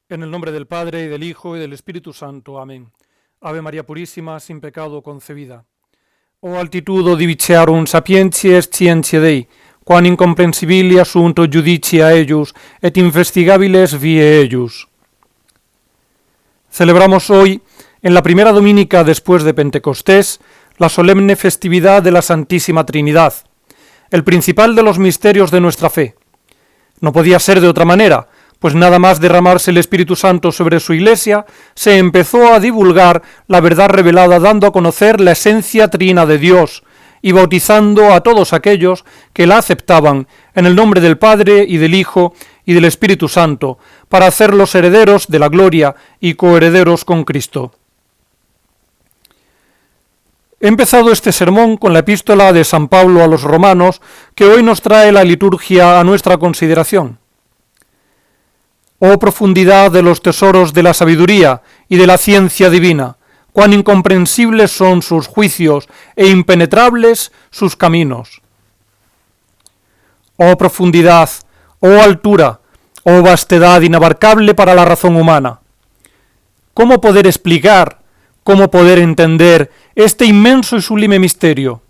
En el nombre del Padre, y del Hijo, y del Espíritu Santo. Amén. Ave María Purísima, sin pecado concebida. O altitudo diviciarum sapientiae scientiae Dei, quan incomprensibili assunto judicia eius, et investigabiles vie eius. Celebramos hoy, en la primera dominica después de Pentecostés, la solemne festividad de la Santísima Trinidad, el principal de los misterios de nuestra fe. No podía ser de otra manera, pues nada más derramarse el Espíritu Santo sobre su Iglesia, se empezó a divulgar la verdad revelada, dando a conocer la esencia trina de Dios y bautizando a todos aquellos que la aceptaban en el nombre del Padre y del Hijo y del Espíritu Santo, para hacerlos herederos de la gloria y coherederos con Cristo. He empezado este sermón con la epístola de San Pablo a los romanos, que hoy nos trae la liturgia a nuestra consideración. Oh profundidad de los tesoros de la sabiduría y de la ciencia divina, cuán incomprensibles son sus juicios e impenetrables sus caminos. Oh profundidad, oh altura, oh vastedad inabarcable para la razón humana. ¿Cómo poder explicar, cómo poder entender este inmenso y sublime misterio?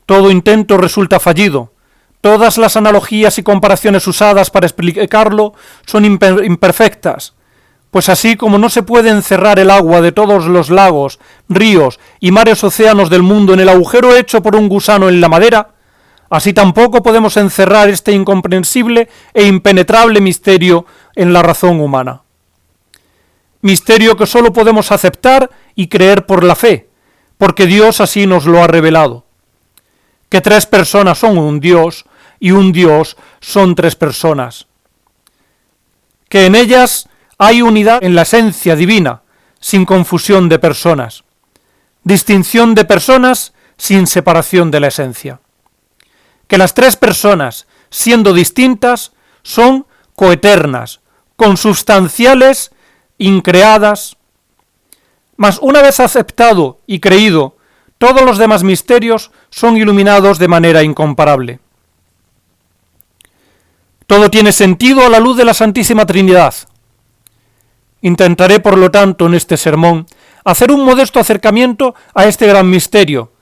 Todo intento resulta fallido. Todas las analogías y comparaciones usadas para explicarlo son imperfectas, pues así como no se puede encerrar el agua de todos los lagos, ríos y mares océanos del mundo en el agujero hecho por un gusano en la madera, así tampoco podemos encerrar este incomprensible e impenetrable misterio en la razón humana. Misterio que sólo podemos aceptar y creer por la fe, porque Dios así nos lo ha revelado. Que tres personas son un Dios, y un Dios son tres personas. Que en ellas hay unidad en la esencia divina, sin confusión de personas. Distinción de personas sin separación de la esencia. Que las tres personas, siendo distintas, son coeternas, consubstanciales, increadas. Mas una vez aceptado y creído, todos los demás misterios son iluminados de manera incomparable. Todo tiene sentido a la luz de la Santísima Trinidad. Intentaré, por lo tanto, en este sermón, hacer un modesto acercamiento a este gran misterio,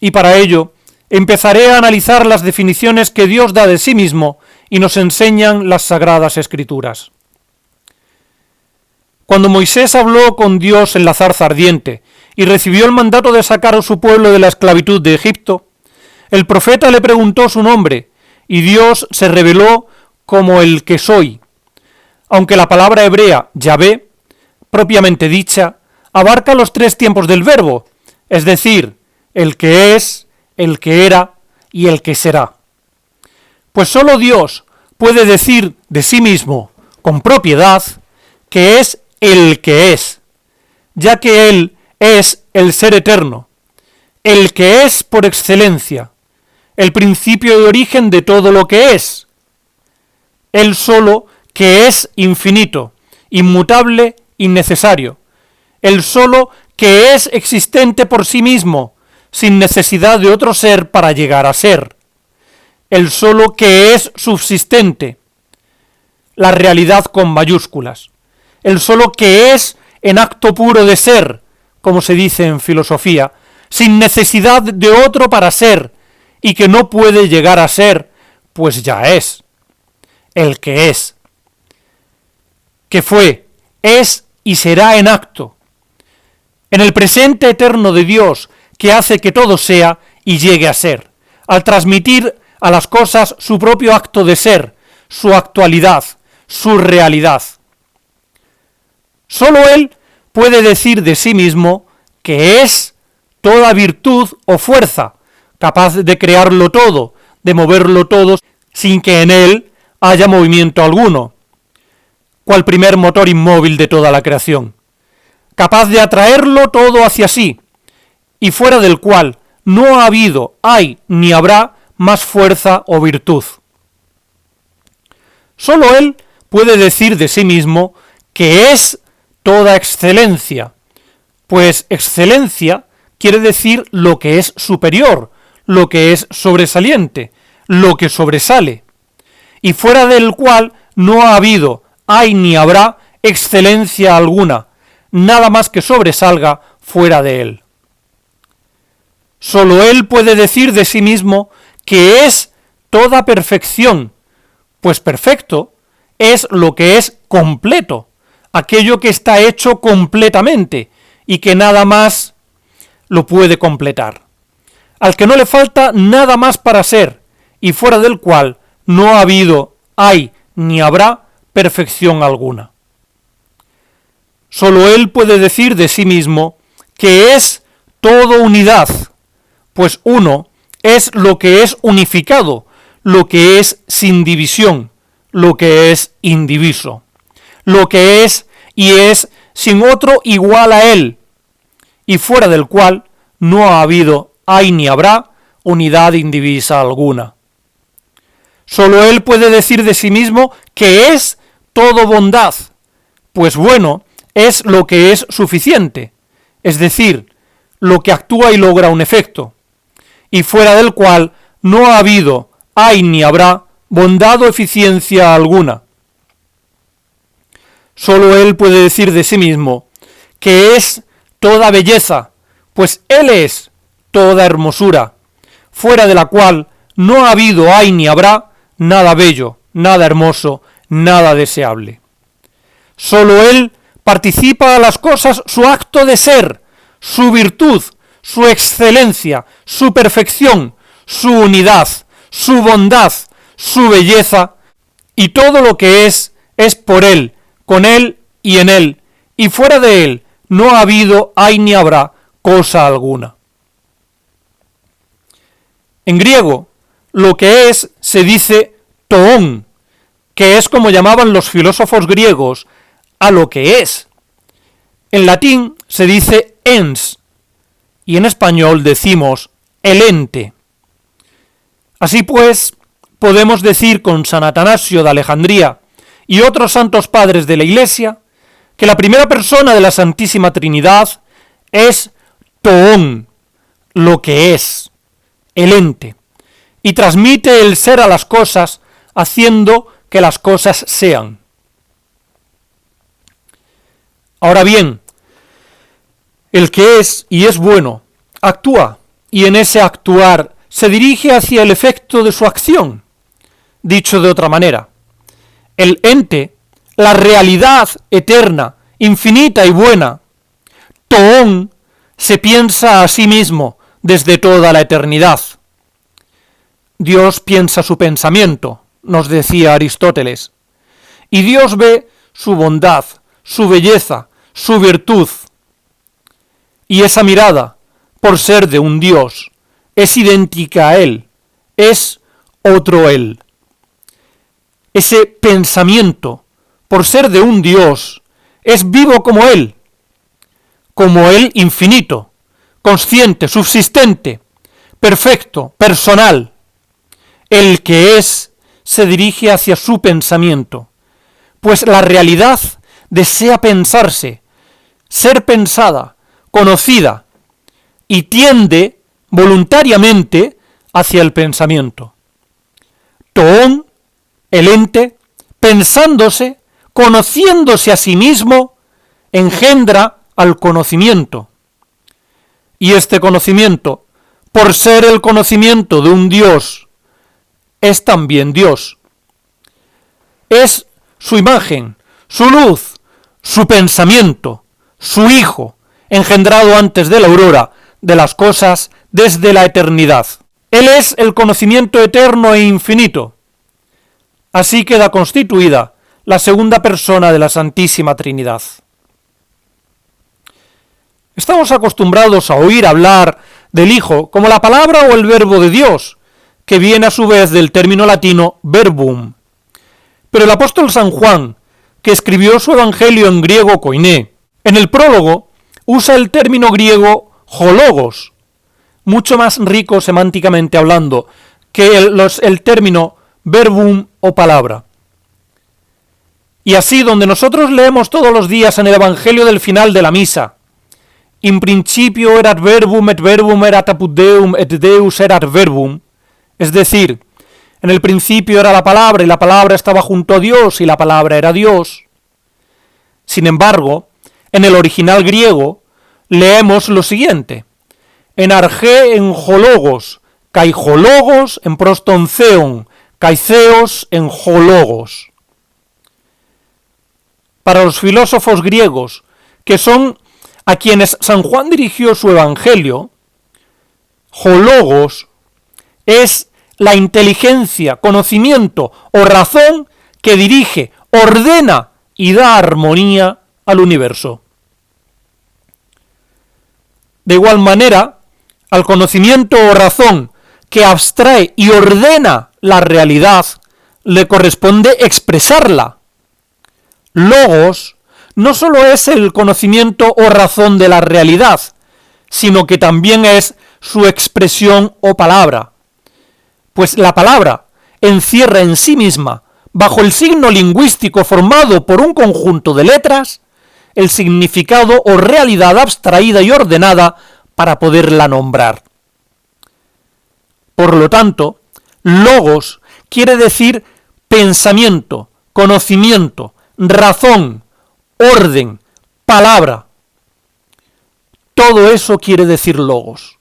y para ello empezaré a analizar las definiciones que Dios da de sí mismo y nos enseñan las Sagradas Escrituras. Cuando Moisés habló con Dios en la zarza ardiente y recibió el mandato de sacar a su pueblo de la esclavitud de Egipto, el profeta le preguntó su nombre, y Dios se reveló como el que soy, aunque la palabra hebrea Yahvé, propiamente dicha, abarca los tres tiempos del verbo, es decir, el que es, el que era y el que será. Pues sólo Dios puede decir de sí mismo, con propiedad, que es el que es, ya que Él es el ser eterno, el que es por excelencia, el principio y origen de todo lo que es, Él solo que es infinito, inmutable, innecesario, Él solo que es existente por sí mismo, sin necesidad de otro ser para llegar a ser, Él solo que es subsistente, la realidad con mayúsculas, Él solo que es en acto puro de ser, como se dice en filosofía, sin necesidad de otro para ser, y que no puede llegar a ser, pues ya es, el que es, que fue, es y será en acto, en el presente eterno de Dios, que hace que todo sea y llegue a ser, al transmitir a las cosas su propio acto de ser, su actualidad, su realidad. Sólo Él puede decir de sí mismo que es toda virtud o fuerza, capaz de crearlo todo, de moverlo todo, sin que en Él haya movimiento alguno, cual primer motor inmóvil de toda la creación, capaz de atraerlo todo hacia sí, y fuera del cual no ha habido, hay ni habrá más fuerza o virtud. Sólo Él puede decir de sí mismo que es toda excelencia, pues excelencia quiere decir lo que es superior, lo que es sobresaliente, lo que sobresale, y fuera del cual no ha habido, hay ni habrá excelencia alguna, nada más que sobresalga fuera de él. Solo él puede decir de sí mismo que es toda perfección, pues perfecto es lo que es completo, aquello que está hecho completamente y que nada más lo puede completar, al que no le falta nada más para ser y fuera del cual no ha habido, hay ni habrá perfección alguna. Solo él puede decir de sí mismo que es todo unidad, pues uno es lo que es unificado, lo que es sin división, lo que es indiviso, lo que es y es sin otro igual a él, y fuera del cual no ha habido, hay ni habrá unidad indivisa alguna. Solo él puede decir de sí mismo que es todo bondad, pues bueno es lo que es suficiente, es decir, lo que actúa y logra un efecto, y fuera del cual no ha habido, hay ni habrá bondad o eficiencia alguna. Solo él puede decir de sí mismo que es toda belleza, pues él es toda hermosura, fuera de la cual no ha habido, hay ni habrá nada bello, nada hermoso, nada deseable. Solo él participa a las cosas su acto de ser, su virtud, su excelencia, su perfección, su unidad, su bondad, su belleza, y todo lo que es por él, con él y en él, y fuera de él no ha habido, hay ni habrá cosa alguna. En griego, lo que es se dice toon, que es como llamaban los filósofos griegos a lo que es. En latín se dice ens, y en español decimos el ente. Así pues, podemos decir con San Atanasio de Alejandría y otros santos padres de la Iglesia que la primera persona de la Santísima Trinidad es toon, lo que es, el ente, y transmite el ser a las cosas haciendo que las cosas sean. Ahora bien, el que es y es bueno, actúa, y en ese actuar se dirige hacia el efecto de su acción. Dicho de otra manera, el ente, la realidad eterna, infinita y buena, toon, se piensa a sí mismo desde toda la eternidad. Dios piensa su pensamiento, nos decía Aristóteles, y Dios ve su bondad, su belleza, su virtud. Y esa mirada, por ser de un Dios, es idéntica a Él, es otro Él. Ese pensamiento, por ser de un Dios, es vivo como Él infinito, consciente, subsistente, perfecto, personal. El que es se dirige hacia su pensamiento, pues la realidad desea pensarse, ser pensada, conocida, y tiende voluntariamente hacia el pensamiento. Toon, el ente, pensándose, conociéndose a sí mismo, engendra al conocimiento. Y este conocimiento, por ser el conocimiento de un Dios, es también Dios. Es su imagen, su luz, su pensamiento, su Hijo, engendrado antes de la aurora de las cosas desde la eternidad. Él es el conocimiento eterno e infinito. Así queda constituida la segunda persona de la Santísima Trinidad. Estamos acostumbrados a oír hablar del Hijo como la palabra o el verbo de Dios, que viene a su vez del término latino verbum. Pero el apóstol San Juan, que escribió su evangelio en griego koiné, en el prólogo usa el término griego hologos, mucho más rico semánticamente hablando que el término verbum o palabra. Y así, donde nosotros leemos todos los días en el evangelio del final de la misa, in principio erat verbum et verbum erat apud Deum et Deus erat verbum, es decir, En el principio era la palabra, y la palabra estaba junto a Dios, y la palabra era Dios. Sin embargo, en el original griego leemos lo siguiente: en argé en hologos, kai hologos en prostonceon, kai theos en hologos. Para los filósofos griegos, que son a quienes San Juan dirigió su evangelio, hologos es la inteligencia, conocimiento o razón que dirige, ordena y da armonía al universo. De igual manera, al conocimiento o razón que abstrae y ordena la realidad, le corresponde expresarla. Logos no solo es el conocimiento o razón de la realidad, sino que también es su expresión o palabra. Pues la palabra encierra en sí misma, bajo el signo lingüístico formado por un conjunto de letras, el significado o realidad abstraída y ordenada para poderla nombrar. Por lo tanto, logos quiere decir pensamiento, conocimiento, razón, orden, palabra. Todo eso quiere decir logos.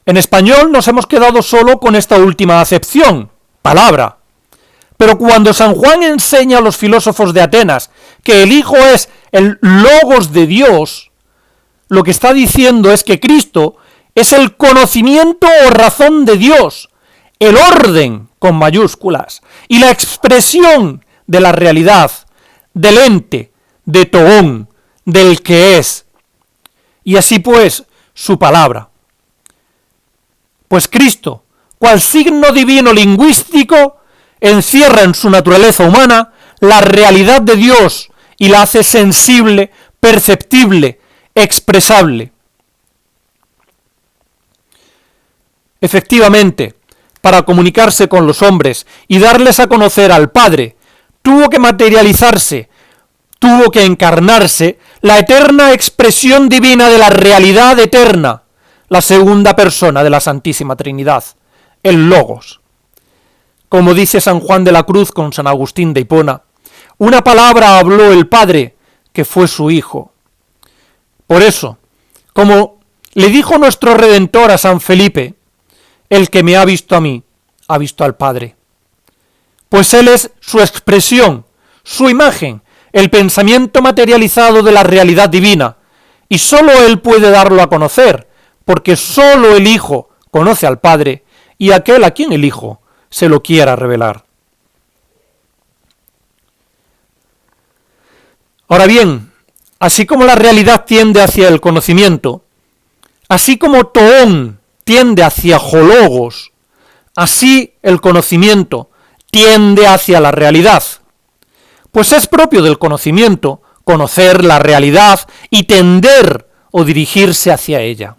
En español nos hemos quedado solo con esta última acepción, palabra. Pero cuando San Juan enseña a los filósofos de Atenas que el Hijo es el logos de Dios, lo que está diciendo es que Cristo es el conocimiento o razón de Dios, el orden con mayúsculas y la expresión de la realidad, del ente, de Toón, del que es. Y así pues, su palabra. Pues Cristo, cual signo divino lingüístico, encierra en su naturaleza humana la realidad de Dios y la hace sensible, perceptible, expresable. Efectivamente, para comunicarse con los hombres y darles a conocer al Padre, tuvo que materializarse, tuvo que encarnarse la eterna expresión divina de la realidad eterna, la segunda persona de la Santísima Trinidad, el Logos. Como dice San Juan de la Cruz con San Agustín de Hipona, una palabra habló el Padre, que fue su Hijo. Por eso, como le dijo nuestro Redentor a San Felipe, el que me ha visto a mí, ha visto al Padre. Pues Él es su expresión, su imagen, el pensamiento materializado de la realidad divina, y sólo Él puede darlo a conocer, porque sólo el Hijo conoce al Padre, y aquel a quien el Hijo se lo quiera revelar. Ahora bien, así como la realidad tiende hacia el conocimiento, así como Toón tiende hacia Hologos, así el conocimiento tiende hacia la realidad. Pues es propio del conocimiento conocer la realidad y tender o dirigirse hacia ella.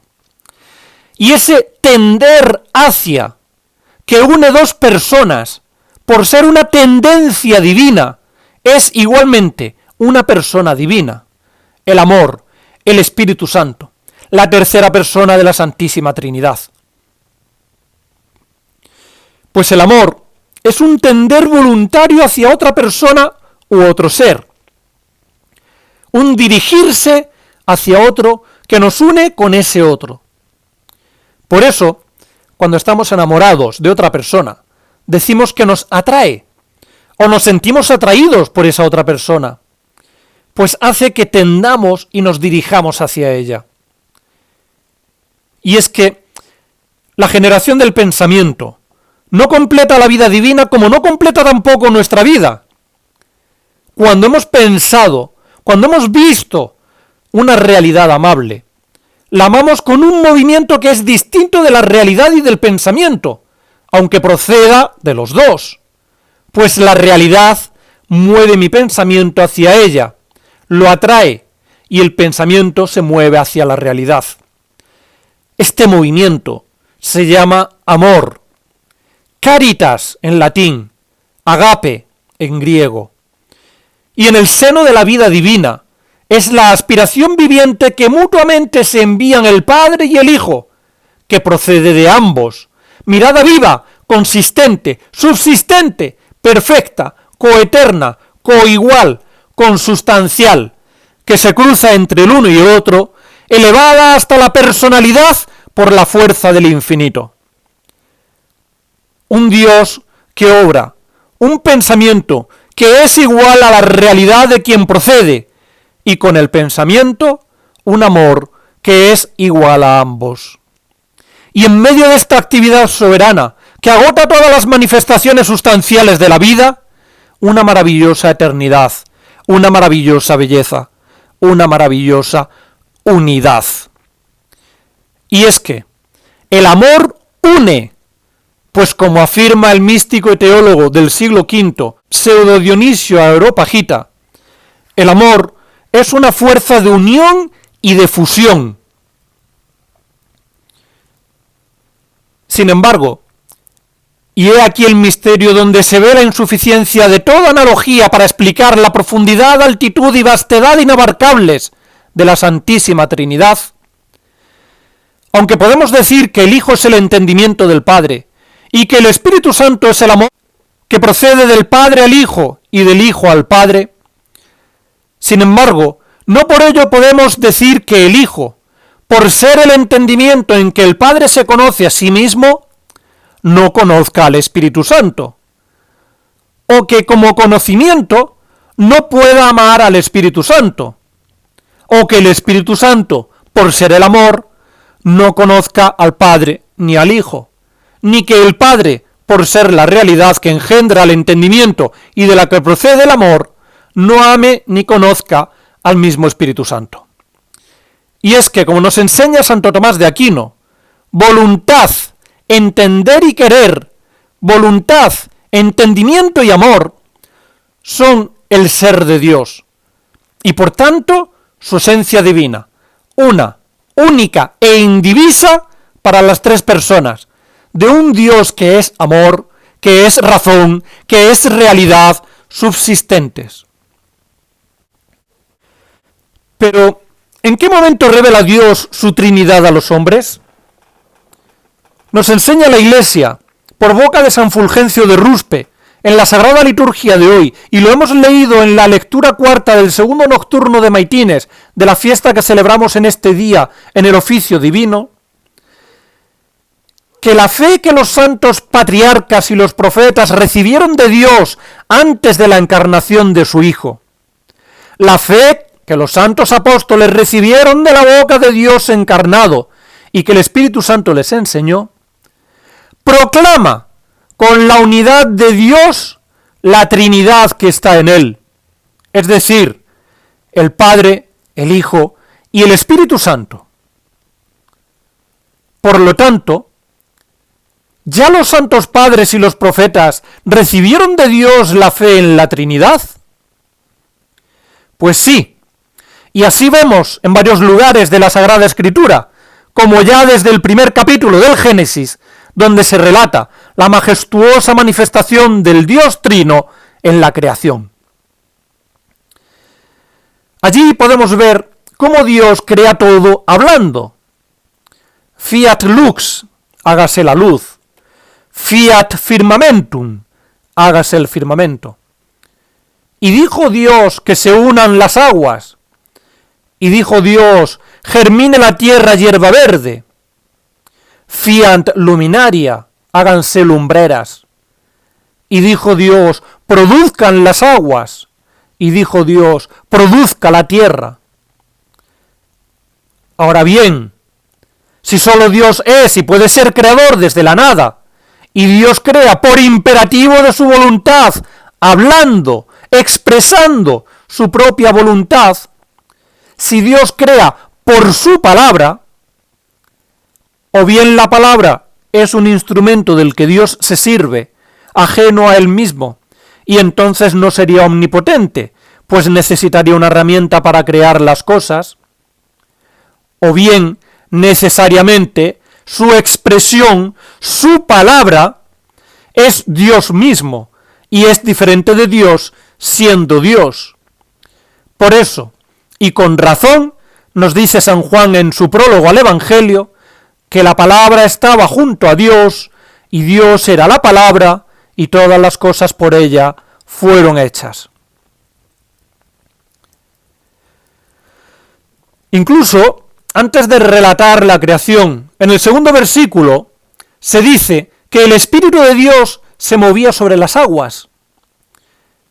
Y ese tender hacia, que une dos personas, por ser una tendencia divina, es igualmente una persona divina, el amor, el Espíritu Santo, la tercera persona de la Santísima Trinidad. Pues el amor es un tender voluntario hacia otra persona u otro ser, un dirigirse hacia otro que nos une con ese otro. Por eso, cuando estamos enamorados de otra persona, decimos que nos atrae, o nos sentimos atraídos por esa otra persona, pues hace que tendamos y nos dirijamos hacia ella. Y es que la generación del pensamiento no completa la vida divina como no completa tampoco nuestra vida. Cuando hemos pensado, cuando hemos visto una realidad amable, la amamos con un movimiento que es distinto de la realidad y del pensamiento, aunque proceda de los dos, pues la realidad mueve mi pensamiento hacia ella, lo atrae, y el pensamiento se mueve hacia la realidad. Este movimiento se llama amor, caritas en latín, agape en griego, y en el seno de la vida divina es la aspiración viviente que mutuamente se envían el Padre y el Hijo, que procede de ambos, mirada viva, consistente, subsistente, perfecta, coeterna, coigual, consustancial, que se cruza entre el uno y el otro, elevada hasta la personalidad por la fuerza del infinito. Un Dios que obra, un pensamiento que es igual a la realidad de quien procede, y con el pensamiento, un amor que es igual a ambos. Y en medio de esta actividad soberana, que agota todas las manifestaciones sustanciales de la vida, una maravillosa eternidad, una maravillosa belleza, una maravillosa unidad. Y es que el amor une, pues como afirma el místico y teólogo del siglo V, Pseudo Dionisio Areopagita, el amor es una fuerza de unión y de fusión. Sin embargo, y he aquí el misterio donde se ve la insuficiencia de toda analogía para explicar la profundidad, altitud y vastedad inabarcables de la Santísima Trinidad. Aunque podemos decir que el Hijo es el entendimiento del Padre, y que el Espíritu Santo es el amor que procede del Padre al Hijo y del Hijo al Padre, sin embargo, no por ello podemos decir que el Hijo, por ser el entendimiento en que el Padre se conoce a sí mismo, no conozca al Espíritu Santo, o que como conocimiento no pueda amar al Espíritu Santo, o que el Espíritu Santo, por ser el amor, no conozca al Padre ni al Hijo, ni que el Padre, por ser la realidad que engendra el entendimiento y de la que procede el amor, no ame ni conozca al mismo Espíritu Santo. Y es que, como nos enseña Santo Tomás de Aquino, voluntad, entender y querer, voluntad, entendimiento y amor, son el ser de Dios, y por tanto su esencia divina, una, única e indivisa para las tres personas, de un Dios que es amor, que es razón, que es realidad, subsistentes. Pero, ¿en qué momento revela Dios su Trinidad a los hombres? Nos enseña la Iglesia, por boca de San Fulgencio de Ruspe, en la Sagrada Liturgia de hoy, y lo hemos leído en la lectura cuarta del segundo nocturno de Maitines, de la fiesta que celebramos en este día, en el oficio divino, que la fe que los santos patriarcas y los profetas recibieron de Dios antes de la encarnación de su Hijo, la fe que los santos apóstoles recibieron de la boca de Dios encarnado y que el Espíritu Santo les enseñó, proclama con la unidad de Dios la Trinidad que está en él, es decir, el Padre, el Hijo y el Espíritu Santo. Por lo tanto, ¿ya los santos padres y los profetas recibieron de Dios la fe en la Trinidad? Pues sí, y así vemos en varios lugares de la Sagrada Escritura, como ya desde el primer capítulo del Génesis, donde se relata la majestuosa manifestación del Dios Trino en la creación. Allí podemos ver cómo Dios crea todo hablando. Fiat lux, hágase la luz. Fiat firmamentum, hágase el firmamento. Y dijo Dios que se unan las aguas. Y dijo Dios, germine la tierra hierba verde. Fiat luminaria, háganse lumbreras. Y dijo Dios, produzcan las aguas. Y dijo Dios, produzca la tierra. Ahora bien, si solo Dios es y puede ser creador desde la nada, y Dios crea por imperativo de su voluntad, hablando, expresando su propia voluntad, si Dios crea por su palabra, o bien la palabra es un instrumento del que Dios se sirve, ajeno a él mismo, y entonces no sería omnipotente, pues necesitaría una herramienta para crear las cosas, o bien necesariamente su expresión, su palabra, es Dios mismo, y es diferente de Dios siendo Dios. Por eso, y con razón, nos dice San Juan en su prólogo al Evangelio, que la palabra estaba junto a Dios, y Dios era la palabra, y todas las cosas por ella fueron hechas. Incluso, antes de relatar la creación, en el segundo versículo, se dice que el Espíritu de Dios se movía sobre las aguas,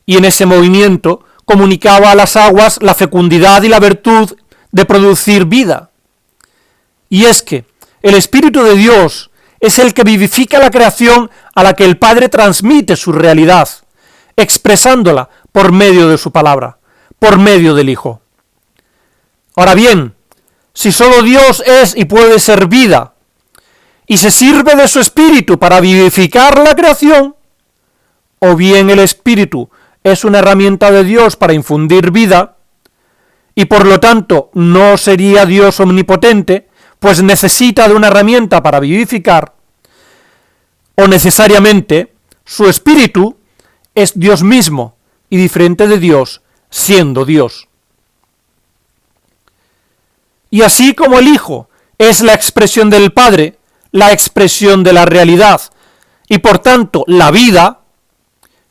y en ese movimiento comunicaba a las aguas la fecundidad y la virtud de producir vida. Y es que el Espíritu de Dios es el que vivifica la creación a la que el Padre transmite su realidad, expresándola por medio de su palabra, por medio del Hijo. Ahora bien, si solo Dios es y puede ser vida, y se sirve de su Espíritu para vivificar la creación, o bien el Espíritu es una herramienta de Dios para infundir vida, y por lo tanto no sería Dios omnipotente, pues necesita de una herramienta para vivificar, o necesariamente su Espíritu es Dios mismo y diferente de Dios, siendo Dios. Y así como el Hijo es la expresión del Padre, la expresión de la realidad, y por tanto la vida,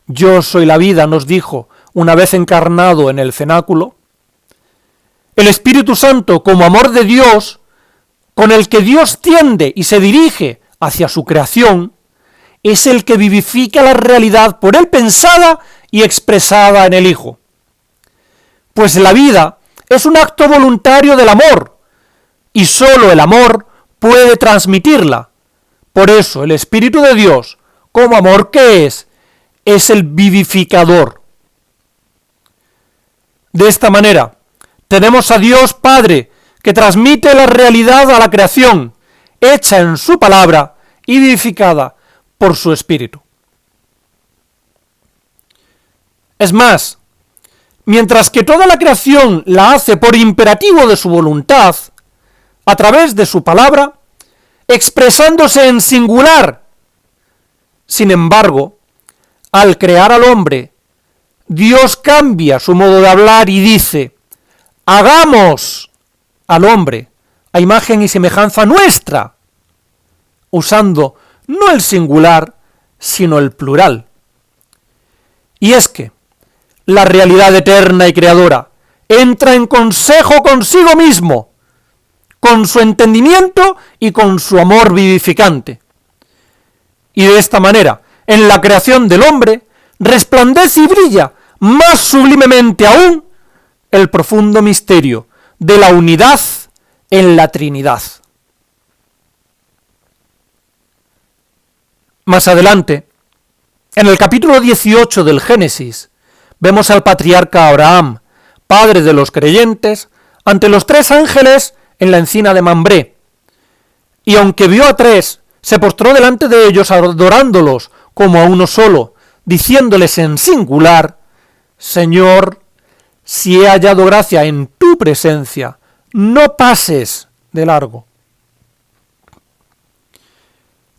yo soy la vida, nos dijo una vez encarnado en el cenáculo, el Espíritu Santo como amor de Dios, con el que Dios tiende y se dirige hacia su creación, es el que vivifica la realidad por él pensada y expresada en el Hijo. Pues la vida es un acto voluntario del amor, y sólo el amor puede transmitirla. Por eso el Espíritu de Dios, como amor que es el vivificador. De esta manera, tenemos a Dios Padre, que transmite la realidad a la creación, hecha en su palabra y vivificada por su Espíritu. Es más, mientras que toda la creación la hace por imperativo de su voluntad, a través de su palabra, expresándose en singular, sin embargo, al crear al hombre, Dios cambia su modo de hablar y dice, hagamos al hombre a imagen y semejanza nuestra, usando no el singular, sino el plural. Y es que la realidad eterna y creadora entra en consejo consigo mismo, con su entendimiento y con su amor vivificante. Y de esta manera, en la creación del hombre, resplandece y brilla más sublimemente aún el profundo misterio de la unidad en la Trinidad. Más adelante, en el capítulo 18 del Génesis, vemos al patriarca Abraham, padre de los creyentes, ante los 3 ángeles en la encina de Mambré, y aunque vio a 3, se postró delante de ellos adorándolos como a uno solo, diciéndoles en singular, Señor, si he hallado gracia en tu presencia, no pases de largo.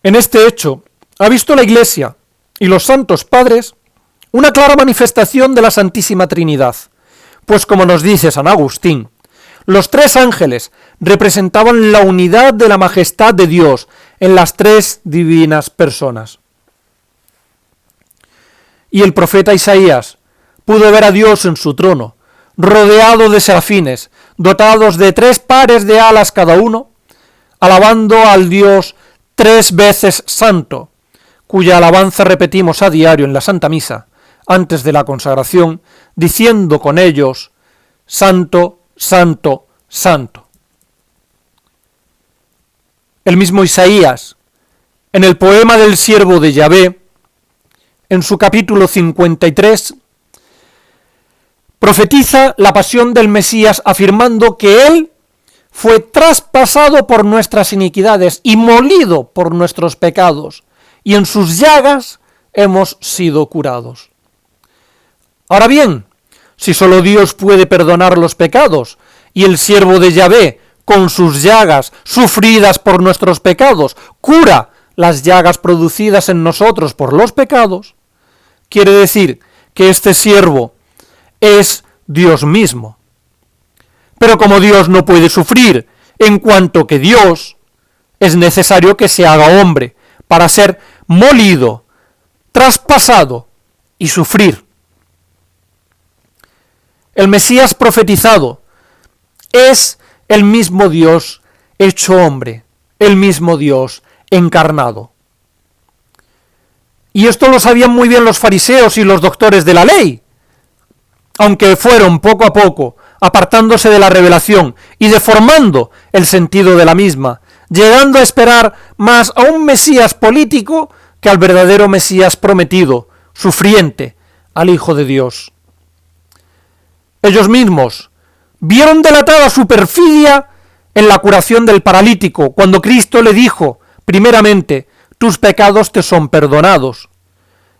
En este hecho, ha visto la Iglesia y los santos padres una clara manifestación de la Santísima Trinidad, pues como nos dice San Agustín, los 3 ángeles representaban la unidad de la majestad de Dios en las 3 divinas personas. Y el profeta Isaías pudo ver a Dios en su trono, rodeado de serafines, dotados de 3 pares de alas cada uno, alabando al Dios 3 veces santo, cuya alabanza repetimos a diario en la Santa Misa, antes de la consagración, diciendo con ellos, Santo, Santo, Santo. El mismo Isaías, en el poema del siervo de Yahvé, en su capítulo 53, profetiza la pasión del Mesías afirmando que él fue traspasado por nuestras iniquidades y molido por nuestros pecados, y en sus llagas hemos sido curados. Ahora bien, si solo Dios puede perdonar los pecados, y el siervo de Yahvé, con sus llagas sufridas por nuestros pecados, cura las llagas producidas en nosotros por los pecados, quiere decir que este siervo es Dios mismo. Pero como Dios no puede sufrir, en cuanto que Dios, es necesario que se haga hombre, para ser molido, traspasado y sufrir. El Mesías profetizado es el mismo Dios hecho hombre, el mismo Dios encarnado. Y esto lo sabían muy bien los fariseos y los doctores de la ley, aunque fueron poco a poco apartándose de la revelación y deformando el sentido de la misma, llegando a esperar más a un Mesías político que al verdadero Mesías prometido, sufriente, al Hijo de Dios. Ellos mismos vieron delatada su perfidia en la curación del paralítico, cuando Cristo le dijo, primeramente, tus pecados te son perdonados.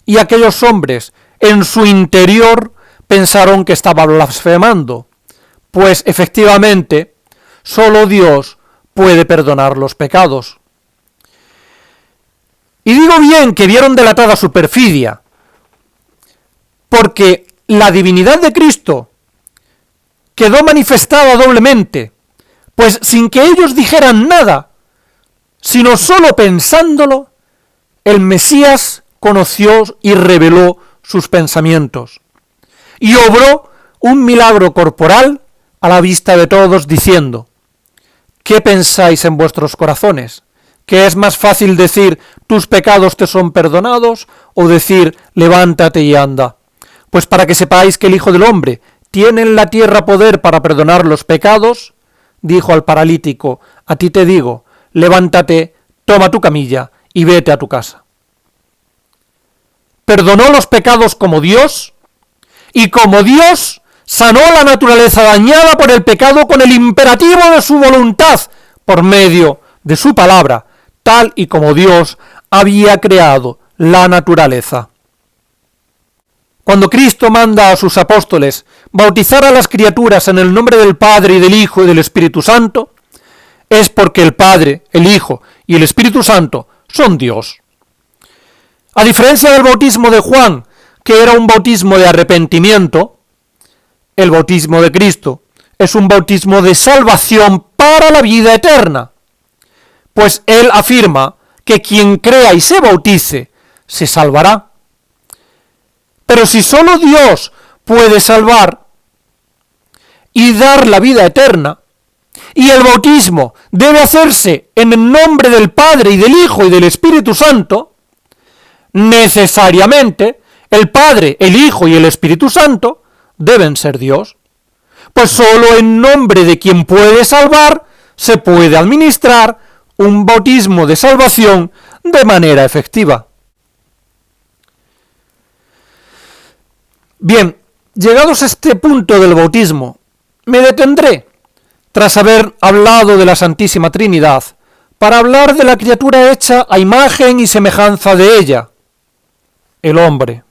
Y aquellos hombres, en su interior, pensaron que estaba blasfemando, pues efectivamente, solo Dios puede perdonar los pecados. Y digo bien que vieron delatada su perfidia, porque la divinidad de Cristo quedó manifestada doblemente, pues sin que ellos dijeran nada, sino solo pensándolo, el Mesías conoció y reveló sus pensamientos, y obró un milagro corporal a la vista de todos, diciendo, ¿qué pensáis en vuestros corazones? ¿Que es más fácil decir, tus pecados te son perdonados, o decir, levántate y anda? Pues para que sepáis que el Hijo del Hombre tiene en la tierra poder para perdonar los pecados, dijo al paralítico, a ti te digo, levántate, toma tu camilla y vete a tu casa. Perdonó los pecados como Dios, y como Dios sanó la naturaleza dañada por el pecado con el imperativo de su voluntad, por medio de su palabra, tal y como Dios había creado la naturaleza. Cuando Cristo manda a sus apóstoles bautizar a las criaturas en el nombre del Padre y del Hijo y del Espíritu Santo, es porque el Padre, el Hijo y el Espíritu Santo son Dios. A diferencia del bautismo de Juan, que era un bautismo de arrepentimiento, el bautismo de Cristo es un bautismo de salvación para la vida eterna, pues Él afirma que quien crea y se bautice se salvará. Pero si solo Dios puede salvar y dar la vida eterna, y el bautismo debe hacerse en el nombre del Padre y del Hijo y del Espíritu Santo, necesariamente el Padre, el Hijo y el Espíritu Santo deben ser Dios, pues solo en nombre de quien puede salvar se puede administrar un bautismo de salvación de manera efectiva. Bien, llegados a este punto del bautismo, me detendré, tras haber hablado de la Santísima Trinidad, para hablar de la criatura hecha a imagen y semejanza de ella, el hombre.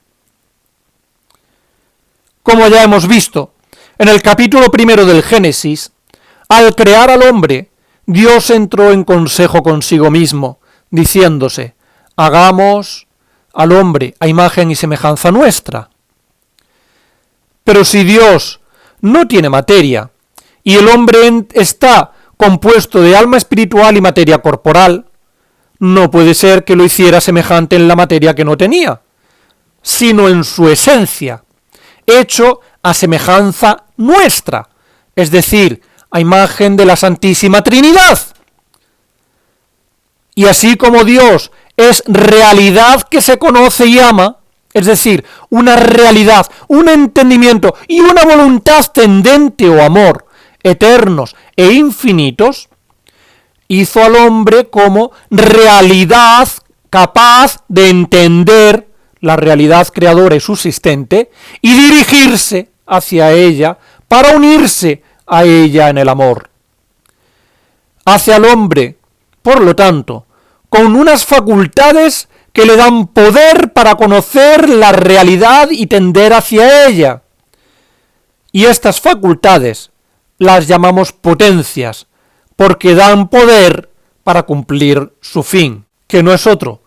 Como ya hemos visto, en el capítulo 1 del Génesis, al crear al hombre, Dios entró en consejo consigo mismo, diciéndose, hagamos al hombre a imagen y semejanza nuestra. Pero si Dios no tiene materia, y el hombre está compuesto de alma espiritual y materia corporal, no puede ser que lo hiciera semejante en la materia que no tenía, sino en su esencia, hecho a semejanza nuestra, es decir, a imagen de la Santísima Trinidad. Y así como Dios es realidad que se conoce y ama, es decir, una realidad, un entendimiento y una voluntad tendente o amor, eternos e infinitos, hizo al hombre como realidad capaz de entender la realidad creadora y subsistente y dirigirse hacia ella para unirse a ella en el amor. Hace al hombre, por lo tanto, con unas facultades que le dan poder para conocer la realidad y tender hacia ella. Y estas facultades las llamamos potencias, porque dan poder para cumplir su fin, que no es otro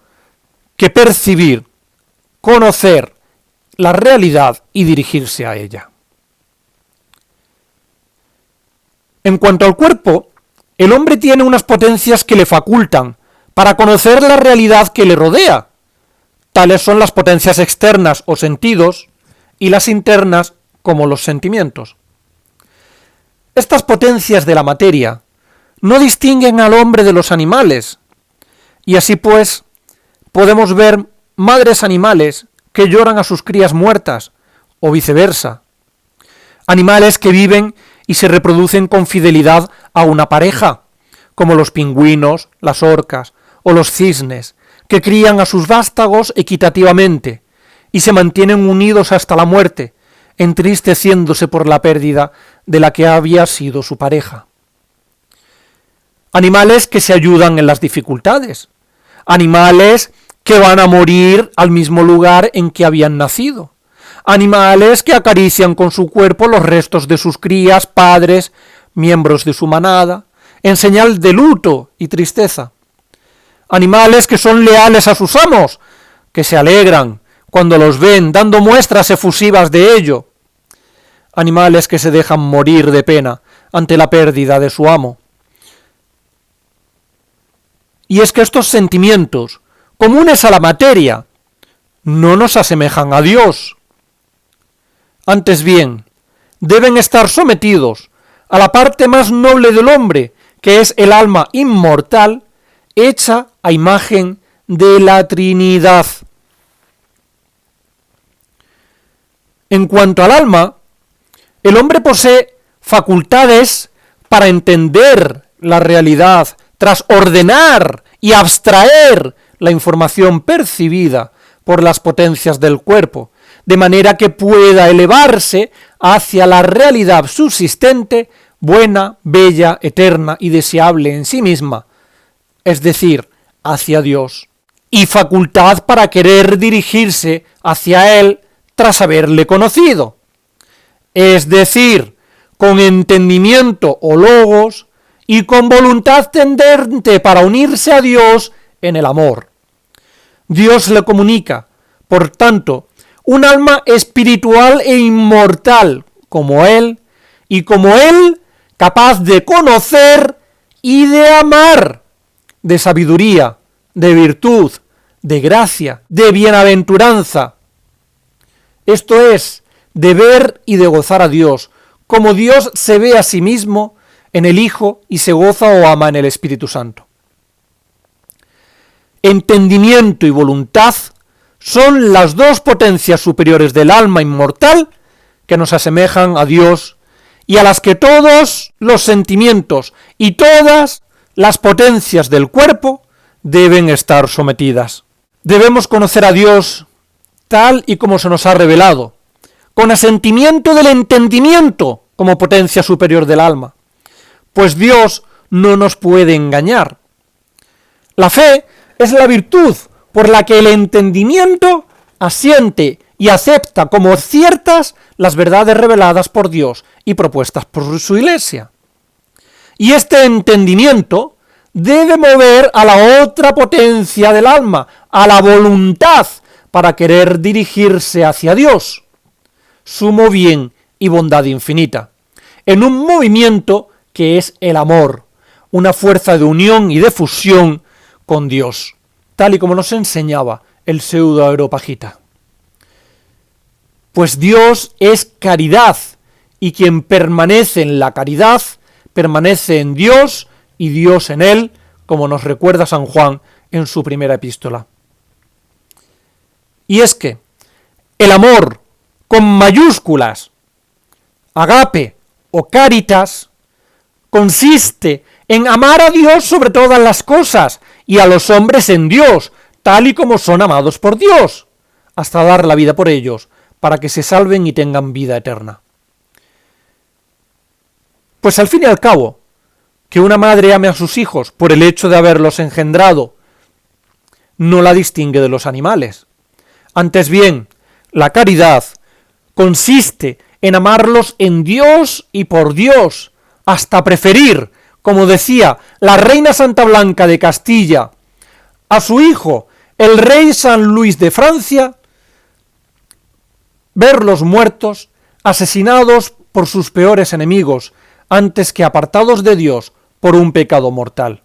que percibir, conocer la realidad y dirigirse a ella. En cuanto al cuerpo, el hombre tiene unas potencias que le facultan para conocer la realidad que le rodea, Tales son las potencias externas o sentidos y las internas como los sentimientos. Estas potencias de la materia no distinguen al hombre de los animales, y así pues podemos ver madres animales que lloran a sus crías muertas, o viceversa. Animales que viven y se reproducen con fidelidad a una pareja, como los pingüinos, las orcas o los cisnes, que crían a sus vástagos equitativamente y se mantienen unidos hasta la muerte, entristeciéndose por la pérdida de la que había sido su pareja. Animales que se ayudan en las dificultades, animales que van a morir al mismo lugar en que habían nacido, animales que acarician con su cuerpo los restos de sus crías, padres, miembros de su manada, en señal de luto y tristeza. Animales que son leales a sus amos, que se alegran cuando los ven, dando muestras efusivas de ello. Animales que se dejan morir de pena ante la pérdida de su amo. Y es que estos sentimientos, comunes a la materia, no nos asemejan a Dios. Antes bien, deben estar sometidos a la parte más noble del hombre, que es el alma inmortal, hecha a imagen de la Trinidad. En cuanto al alma, el hombre posee facultades para entender la realidad, tras ordenar y abstraer la información percibida por las potencias del cuerpo, de manera que pueda elevarse hacia la realidad subsistente, buena, bella, eterna y deseable en sí misma, es decir, hacia Dios, y facultad para querer dirigirse hacia Él tras haberle conocido, es decir, con entendimiento o logos y con voluntad tendente para unirse a Dios en el amor. Dios le comunica, por tanto, un alma espiritual e inmortal como Él, y como Él, capaz de conocer y de amar, de sabiduría, de virtud, de gracia, de bienaventuranza. Esto es, de ver y de gozar a Dios, como Dios se ve a sí mismo en el Hijo y se goza o ama en el Espíritu Santo. Entendimiento y voluntad son las dos potencias superiores del alma inmortal que nos asemejan a Dios y a las que todos los sentimientos y todas las potencias del cuerpo deben estar sometidas. Debemos conocer a Dios tal y como se nos ha revelado, con asentimiento del entendimiento como potencia superior del alma, pues Dios no nos puede engañar. La fe es la virtud por la que el entendimiento asiente y acepta como ciertas las verdades reveladas por Dios y propuestas por su Iglesia. Y este entendimiento debe mover a la otra potencia del alma, a la voluntad, para querer dirigirse hacia Dios, sumo bien y bondad infinita, en un movimiento que es el amor, una fuerza de unión y de fusión con Dios, tal y como nos enseñaba el pseudo-Areopagita. Pues Dios es caridad, y quien permanece en la caridad, permanece en Dios y Dios en él, como nos recuerda San Juan en su primera epístola. Y es que el amor con mayúsculas, agape o caritas, consiste en amar a Dios sobre todas las cosas y a los hombres en Dios, tal y como son amados por Dios, hasta dar la vida por ellos, para que se salven y tengan vida eterna. Pues al fin y al cabo, que una madre ame a sus hijos por el hecho de haberlos engendrado, no la distingue de los animales. Antes bien, la caridad consiste en amarlos en Dios y por Dios, hasta preferir, como decía la reina Santa Blanca de Castilla, a su hijo, el rey San Luis de Francia, verlos muertos, asesinados por sus peores enemigos, antes que apartados de Dios por un pecado mortal.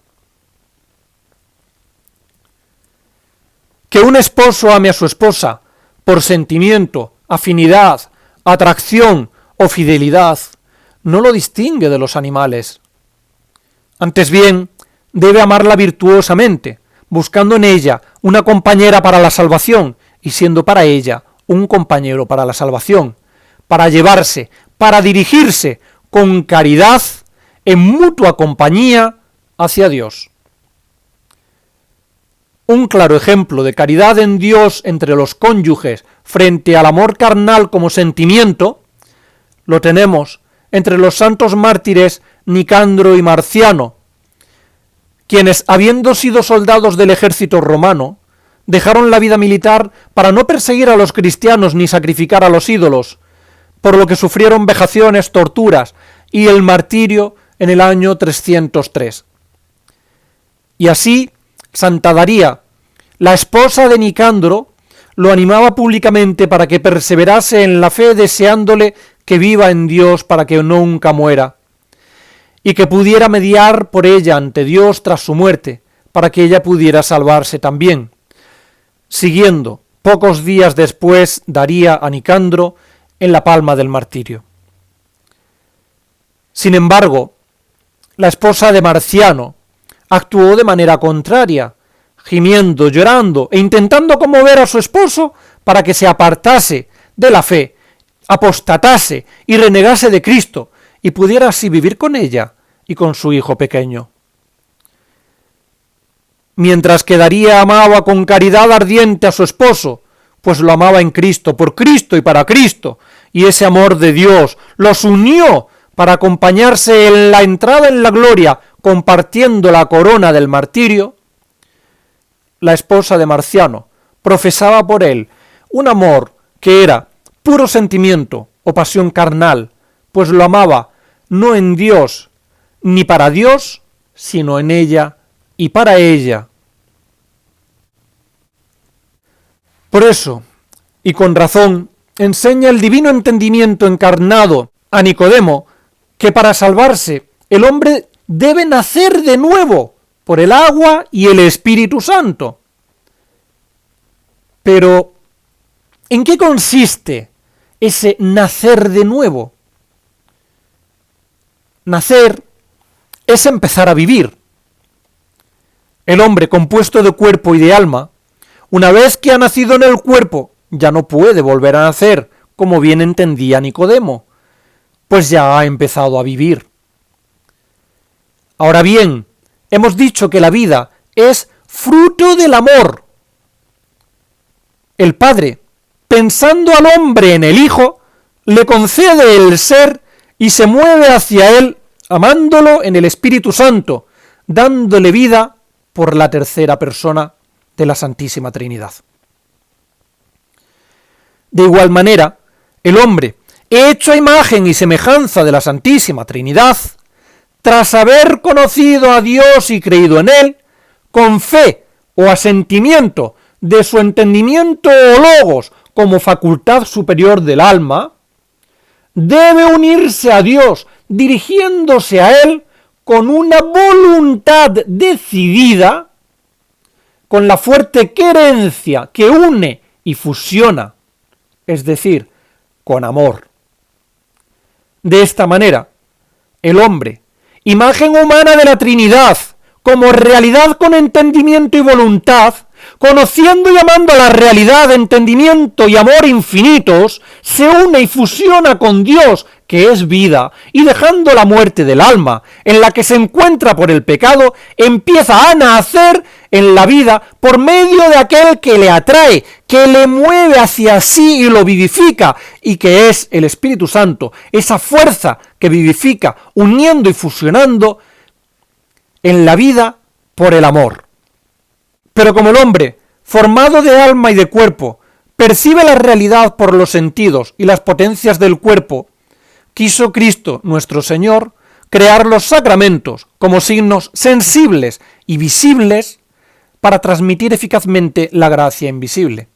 Que un esposo ame a su esposa por sentimiento, afinidad, atracción o fidelidad no lo distingue de los animales. Antes bien, debe amarla virtuosamente, buscando en ella una compañera para la salvación y siendo para ella un compañero para la salvación, para llevarse, para dirigirse con caridad en mutua compañía hacia Dios. Un claro ejemplo de caridad en Dios entre los cónyuges frente al amor carnal como sentimiento lo tenemos entre los santos mártires Nicandro y Marciano, quienes, habiendo sido soldados del ejército romano, dejaron la vida militar para no perseguir a los cristianos ni sacrificar a los ídolos, por lo que sufrieron vejaciones, torturas y el martirio en el año 303. Y así, Santa Daría, la esposa de Nicandro, lo animaba públicamente para que perseverase en la fe, deseándole que viva en Dios para que nunca muera, y que pudiera mediar por ella ante Dios tras su muerte, para que ella pudiera salvarse también. Siguiendo, pocos días después, Daría a Nicandro en la palma del martirio. Sin embargo, la esposa de Marciano actuó de manera contraria, gimiendo, llorando e intentando conmover a su esposo para que se apartase de la fe, apostatase y renegase de Cristo, y pudiera así vivir con ella y con su hijo pequeño. Mientras que Daría amaba con caridad ardiente a su esposo, pues lo amaba en Cristo, por Cristo y para Cristo, y ese amor de Dios los unió para acompañarse en la entrada en la gloria, compartiendo la corona del martirio, la esposa de Marciano profesaba por él un amor que era puro sentimiento o pasión carnal, pues lo amaba no en Dios ni para Dios, sino en ella y para ella. Por eso, y con razón, enseña el divino entendimiento encarnado a Nicodemo que para salvarse el hombre debe nacer de nuevo por el agua y el Espíritu Santo. Pero, ¿en qué consiste ese nacer de nuevo? Nacer es empezar a vivir. El hombre compuesto de cuerpo y de alma, una vez que ha nacido en el cuerpo, ya no puede volver a nacer, como bien entendía Nicodemo, pues ya ha empezado a vivir. Ahora bien, hemos dicho que la vida es fruto del amor. El Padre, pensando al hombre en el Hijo, le concede el ser y se mueve hacia él, amándolo en el Espíritu Santo, dándole vida por la tercera persona de la Santísima Trinidad. De igual manera, el hombre, hecho a imagen y semejanza de la Santísima Trinidad, tras haber conocido a Dios y creído en Él, con fe o asentimiento de su entendimiento o logos como facultad superior del alma, debe unirse a Dios, dirigiéndose a Él con una voluntad decidida, con la fuerte querencia que une y fusiona, es decir, con amor. De esta manera, el hombre, imagen humana de la Trinidad, como realidad con entendimiento y voluntad, conociendo y amando la realidad, entendimiento y amor infinitos, se une y fusiona con Dios, que es vida, y dejando la muerte del alma, en la que se encuentra por el pecado, empieza a nacer en la vida por medio de aquel que le atrae, que le mueve hacia sí y lo vivifica, y que es el Espíritu Santo, esa fuerza que vivifica, uniendo y fusionando en la vida por el amor. Pero como el hombre, formado de alma y de cuerpo, percibe la realidad por los sentidos y las potencias del cuerpo, quiso Cristo, nuestro Señor, crear los sacramentos como signos sensibles y visibles para transmitir eficazmente la gracia invisible.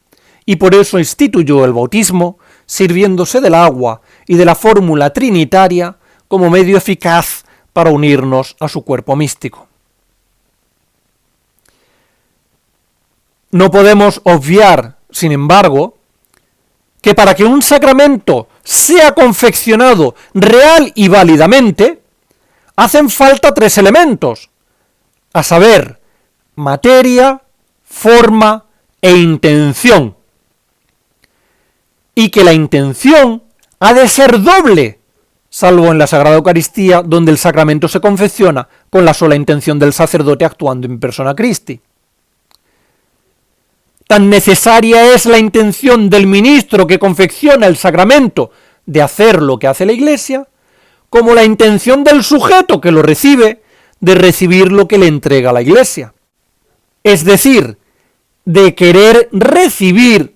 Y por eso instituyó el bautismo, sirviéndose del agua y de la fórmula trinitaria como medio eficaz para unirnos a su cuerpo místico. No podemos obviar, sin embargo, que para que un sacramento sea confeccionado real y válidamente, hacen falta 3 elementos, a saber, materia, forma e intención. Y que la intención ha de ser doble, salvo en la Sagrada Eucaristía, donde el sacramento se confecciona con la sola intención del sacerdote actuando in persona Christi. Tan necesaria es la intención del ministro que confecciona el sacramento de hacer lo que hace la Iglesia, como la intención del sujeto que lo recibe de recibir lo que le entrega la Iglesia. Es decir, de querer recibir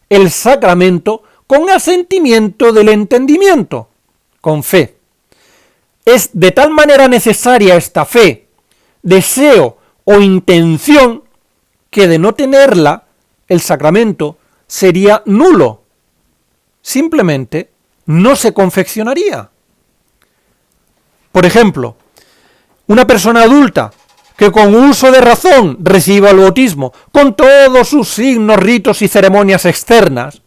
el sacramento con asentimiento del entendimiento, con fe. Es de tal manera necesaria esta fe, deseo o intención, que de no tenerla, el sacramento sería nulo. Simplemente no se confeccionaría. Por ejemplo, una persona adulta que con uso de razón reciba el bautismo, con todos sus signos, ritos y ceremonias externas,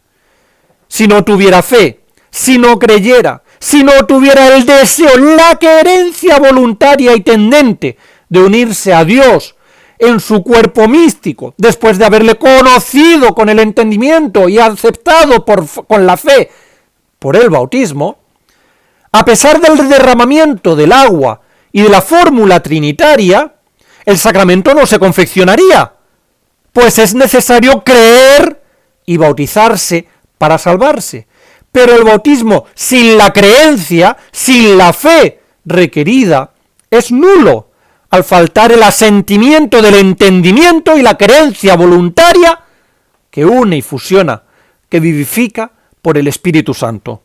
si no tuviera fe, si no creyera, si no tuviera el deseo, la querencia voluntaria y tendente de unirse a Dios en su cuerpo místico, después de haberle conocido con el entendimiento y aceptado con la fe por el bautismo, a pesar del derramamiento del agua y de la fórmula trinitaria, el sacramento no se confeccionaría, pues es necesario creer y bautizarse para salvarse. Pero el bautismo sin la creencia, sin la fe requerida, es nulo, al faltar el asentimiento del entendimiento y la creencia voluntaria que une y fusiona, que vivifica por el Espíritu Santo.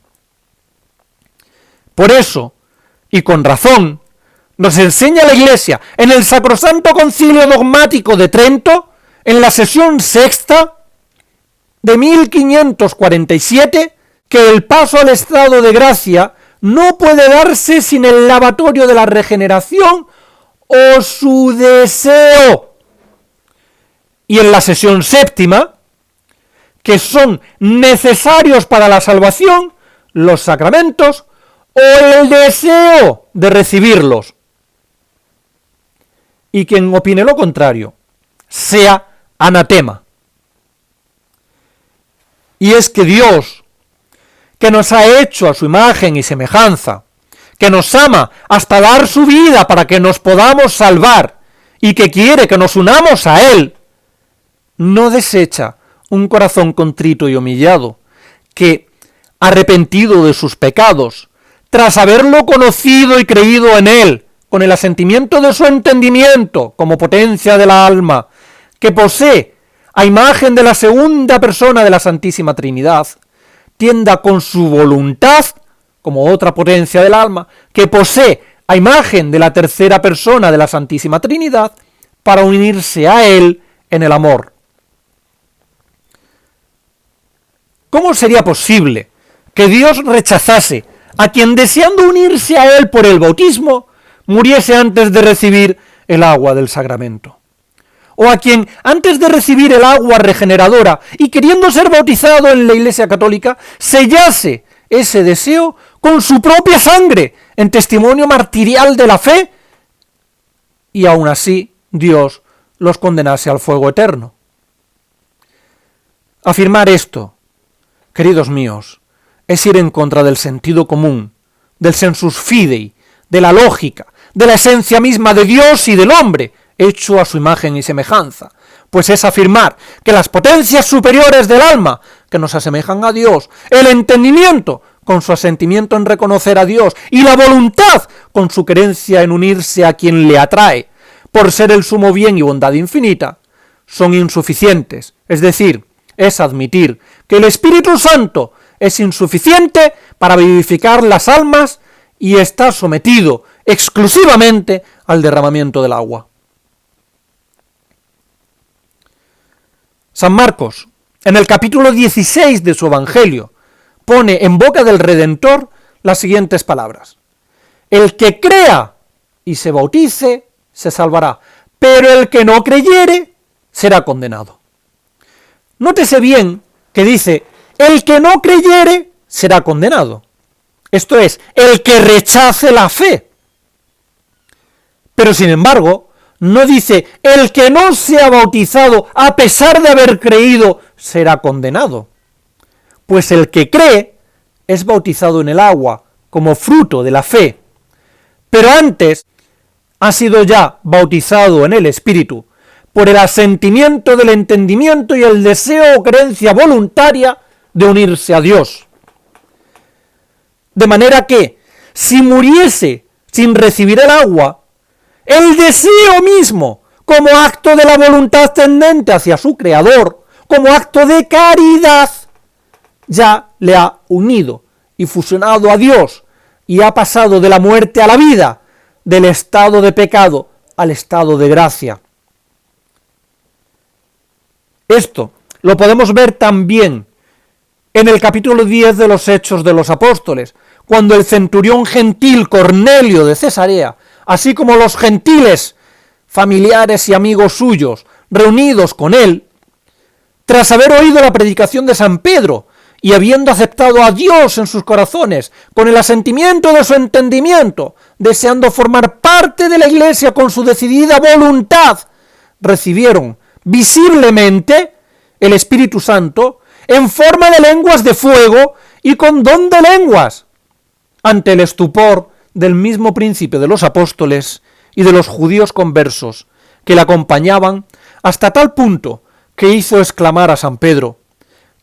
Por eso, y con razón, nos enseña la Iglesia en el Sacrosanto Concilio Dogmático de Trento, en la sesión sexta de 1547, que el paso al estado de gracia no puede darse sin el lavatorio de la regeneración o su deseo. Y en la sesión séptima, que son necesarios para la salvación, los sacramentos o el deseo de recibirlos. Y quien opine lo contrario, sea anatema. Y es que Dios, que nos ha hecho a su imagen y semejanza, que nos ama hasta dar su vida para que nos podamos salvar y que quiere que nos unamos a Él, no desecha un corazón contrito y humillado, que, arrepentido de sus pecados, tras haberlo conocido y creído en Él, con el asentimiento de su entendimiento como potencia del alma, que posee a imagen de la segunda persona de la Santísima Trinidad, tienda con su voluntad, como otra potencia del alma, que posee a imagen de la tercera persona de la Santísima Trinidad, para unirse a Él en el amor. ¿Cómo sería posible que Dios rechazase a quien, deseando unirse a Él por el bautismo, muriese antes de recibir el agua del sacramento? O a quien, antes de recibir el agua regeneradora y queriendo ser bautizado en la Iglesia Católica, sellase ese deseo con su propia sangre, en testimonio martirial de la fe, y aún así Dios los condenase al fuego eterno. Afirmar esto, queridos míos, es ir en contra del sentido común, del sensus fidei, de la lógica, de la esencia misma de Dios y del hombre, hecho a su imagen y semejanza, pues es afirmar que las potencias superiores del alma, que nos asemejan a Dios, el entendimiento, con su asentimiento en reconocer a Dios, y la voluntad, con su creencia en unirse a quien le atrae, por ser el sumo bien y bondad infinita, son insuficientes, es decir, es admitir que el Espíritu Santo es insuficiente para vivificar las almas y está sometido exclusivamente al derramamiento del agua. San Marcos, en el capítulo 16 de su Evangelio, pone en boca del Redentor las siguientes palabras: el que crea y se bautice se salvará, pero el que no creyere será condenado. Nótese bien que dice, el que no creyere será condenado. Esto es, el que rechace la fe. Pero sin embargo, no dice, el que no sea bautizado a pesar de haber creído será condenado. Pues el que cree es bautizado en el agua como fruto de la fe, pero antes ha sido ya bautizado en el Espíritu por el asentimiento del entendimiento y el deseo o creencia voluntaria de unirse a Dios. De manera que, si muriese sin recibir el agua, el deseo mismo, como acto de la voluntad tendente hacia su Creador, como acto de caridad, ya le ha unido y fusionado a Dios y ha pasado de la muerte a la vida, del estado de pecado al estado de gracia. Esto lo podemos ver también en el capítulo 10 de los Hechos de los Apóstoles, cuando el centurión gentil Cornelio de Cesarea, así como los gentiles, familiares y amigos suyos, reunidos con él, tras haber oído la predicación de San Pedro y habiendo aceptado a Dios en sus corazones, con el asentimiento de su entendimiento, deseando formar parte de la Iglesia con su decidida voluntad, recibieron visiblemente el Espíritu Santo en forma de lenguas de fuego y con don de lenguas, ante el estupor del mismo príncipe de los apóstoles y de los judíos conversos que le acompañaban, hasta tal punto que hizo exclamar a San Pedro: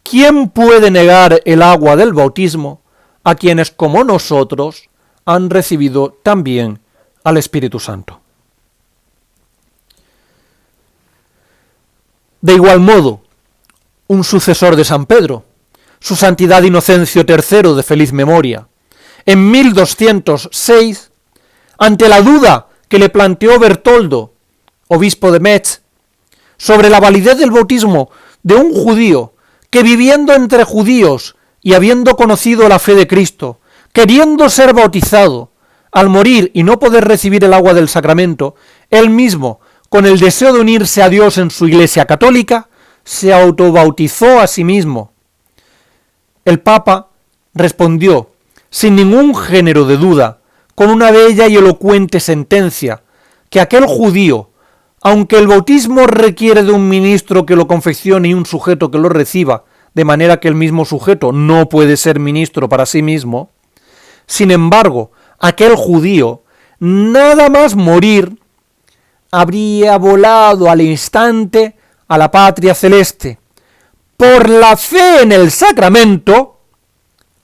¿quién puede negar el agua del bautismo a quienes como nosotros han recibido también al Espíritu Santo? De igual modo, un sucesor de San Pedro, su santidad Inocencio III de feliz memoria, en 1206, ante la duda que le planteó Bertoldo, obispo de Metz, sobre la validez del bautismo de un judío que, viviendo entre judíos y habiendo conocido la fe de Cristo, queriendo ser bautizado, al morir y no poder recibir el agua del sacramento, él mismo, con el deseo de unirse a Dios en su Iglesia católica, se autobautizó a sí mismo. El Papa respondió, sin ningún género de duda, con una bella y elocuente sentencia, que aquel judío, aunque el bautismo requiere de un ministro que lo confeccione y un sujeto que lo reciba, de manera que el mismo sujeto no puede ser ministro para sí mismo, sin embargo, aquel judío, nada más morir, habría volado al instante a la patria celeste, por la fe en el sacramento,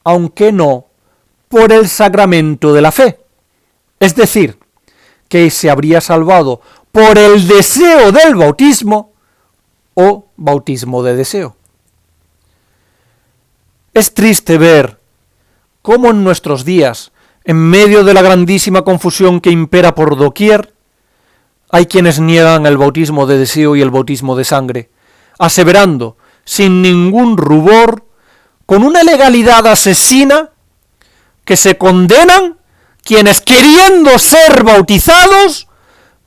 aunque no por el sacramento de la fe. Es decir, que se habría salvado por el deseo del bautismo o bautismo de deseo. Es triste ver cómo en nuestros días, en medio de la grandísima confusión que impera por doquier, hay quienes niegan el bautismo de deseo y el bautismo de sangre, aseverando, sin ningún rubor, con una legalidad asesina, que se condenan quienes, queriendo ser bautizados,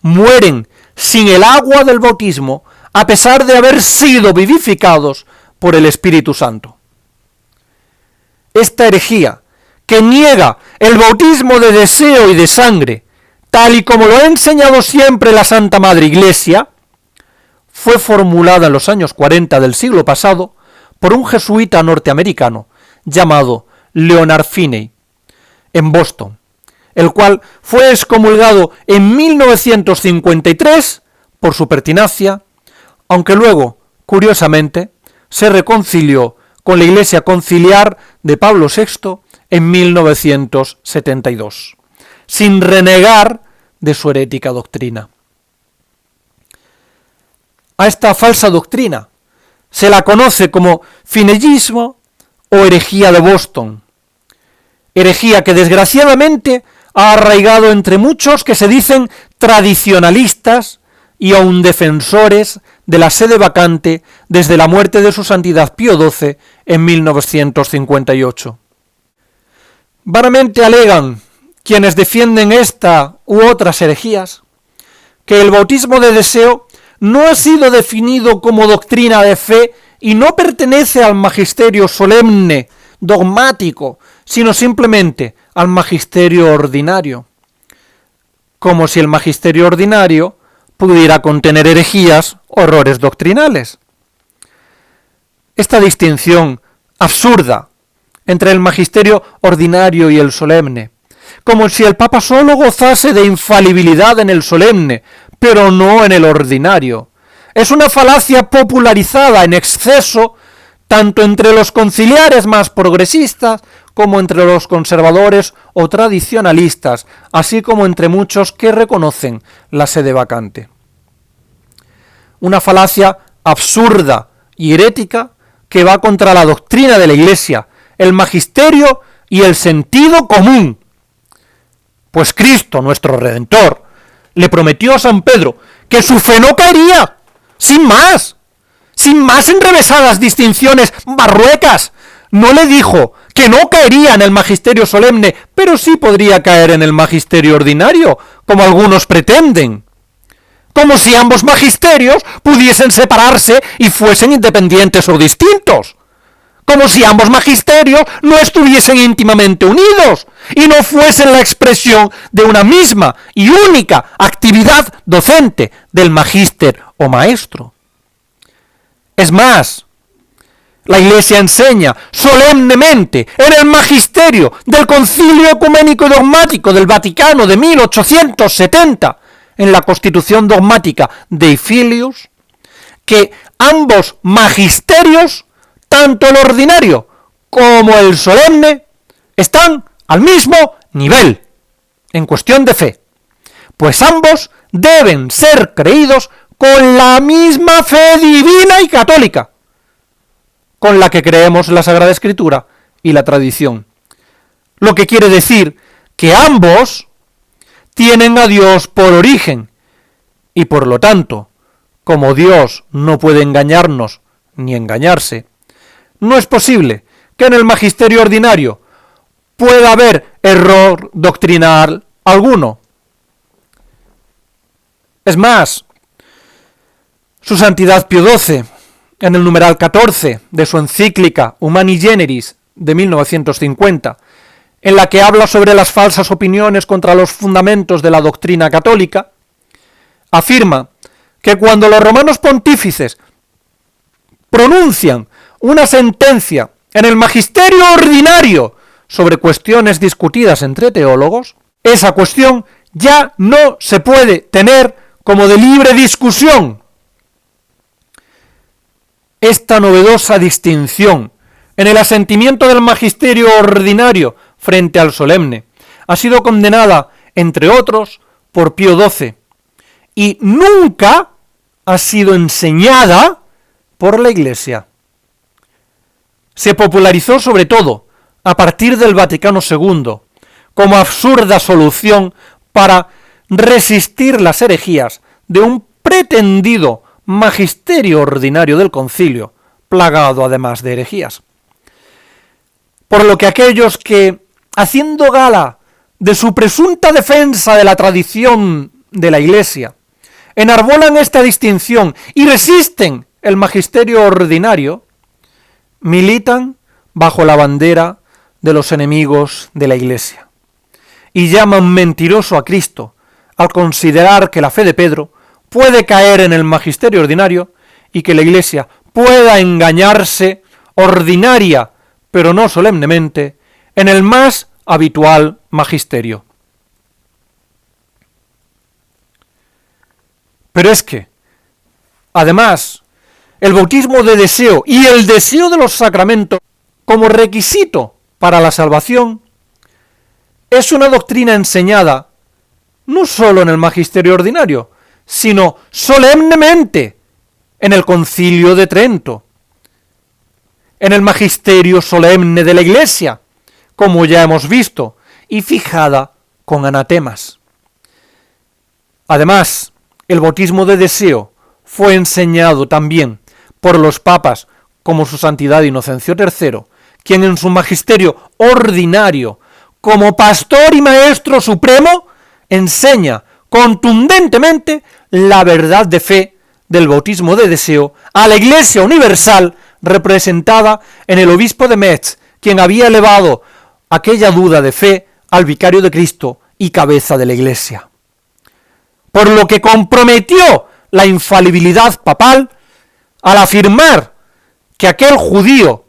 mueren sin el agua del bautismo, a pesar de haber sido vivificados por el Espíritu Santo. Esta herejía, que niega el bautismo de deseo y de sangre, tal y como lo ha enseñado siempre la Santa Madre Iglesia, fue formulada en los años 40 del siglo pasado por un jesuita norteamericano llamado Leonard Finney, en Boston, el cual fue excomulgado en 1953 por su pertinacia, aunque luego, curiosamente, se reconcilió con la Iglesia Conciliar de Pablo VI en 1972, sin renegar de su herética doctrina. A esta falsa doctrina se la conoce como fineyismo o herejía de Boston, herejía que desgraciadamente ha arraigado entre muchos que se dicen tradicionalistas y aun defensores de la sede vacante desde la muerte de su santidad Pío XII en 1958. Vanamente alegan quienes defienden esta u otras herejías que el bautismo de deseo no ha sido definido como doctrina de fe y no pertenece al magisterio solemne, dogmático, sino simplemente al magisterio ordinario. Como si el magisterio ordinario pudiera contener herejías o errores doctrinales. Esta distinción absurda entre el magisterio ordinario y el solemne, como si el Papa solo gozase de infalibilidad en el solemne, pero no en el ordinario, es una falacia popularizada en exceso tanto entre los conciliares más progresistas como entre los conservadores o tradicionalistas, así como entre muchos que reconocen la sede vacante. Una falacia absurda y herética que va contra la doctrina de la Iglesia, el magisterio y el sentido común. Pues Cristo, nuestro Redentor, le prometió a San Pedro que su fe no caería, sin más enrevesadas distinciones barruecas. No le dijo que no caería en el magisterio solemne, pero sí podría caer en el magisterio ordinario, como algunos pretenden. Como si ambos magisterios pudiesen separarse y fuesen independientes o distintos. Como si ambos magisterios no estuviesen íntimamente unidos y no fuesen la expresión de una misma y única actividad docente del magíster o maestro. Es más, la Iglesia enseña solemnemente en el magisterio del Concilio Ecuménico y Dogmático del Vaticano de 1870, en la Constitución Dogmática Dei Filius, que ambos magisterios, tanto el ordinario como el solemne, están al mismo nivel en cuestión de fe, pues ambos deben ser creídos con la misma fe divina y católica, con la que creemos la Sagrada Escritura y la tradición. Lo que quiere decir que ambos tienen a Dios por origen, y por lo tanto, como Dios no puede engañarnos ni engañarse, no es posible que en el magisterio ordinario pueda haber error doctrinal alguno. Es más, su Santidad Pío XII, en el numeral 14 de su encíclica Humani Generis de 1950, en la que habla sobre las falsas opiniones contra los fundamentos de la doctrina católica, afirma que cuando los romanos pontífices pronuncian una sentencia en el magisterio ordinario sobre cuestiones discutidas entre teólogos, esa cuestión ya no se puede tener como de libre discusión. Esta novedosa distinción en el asentimiento del magisterio ordinario frente al solemne ha sido condenada, entre otros, por Pío XII, y nunca ha sido enseñada por la Iglesia. Se popularizó sobre todo a partir del Vaticano II como absurda solución para resistir las herejías de un pretendido magisterio ordinario del concilio, plagado además de herejías. Por lo que aquellos que, haciendo gala de su presunta defensa de la tradición de la Iglesia, enarbolan esta distinción y resisten el magisterio ordinario, militan bajo la bandera de los enemigos de la Iglesia y llaman mentiroso a Cristo al considerar que la fe de Pedro puede caer en el magisterio ordinario y que la Iglesia pueda engañarse ordinaria, pero no solemnemente, en el más habitual magisterio. Pero es que, además, el bautismo de deseo y el deseo de los sacramentos como requisito para la salvación es una doctrina enseñada no solo en el magisterio ordinario, sino solemnemente en el Concilio de Trento, en el magisterio solemne de la Iglesia, como ya hemos visto, y fijada con anatemas. Además, el bautismo de deseo fue enseñado también por los papas como su Santidad Inocencio III, quien en su magisterio ordinario, como pastor y maestro supremo, enseña contundentemente la verdad de fe del bautismo de deseo a la Iglesia universal, representada en el obispo de Metz, quien había elevado aquella duda de fe al vicario de Cristo y cabeza de la Iglesia. Por lo que comprometió la infalibilidad papal al afirmar que aquel judío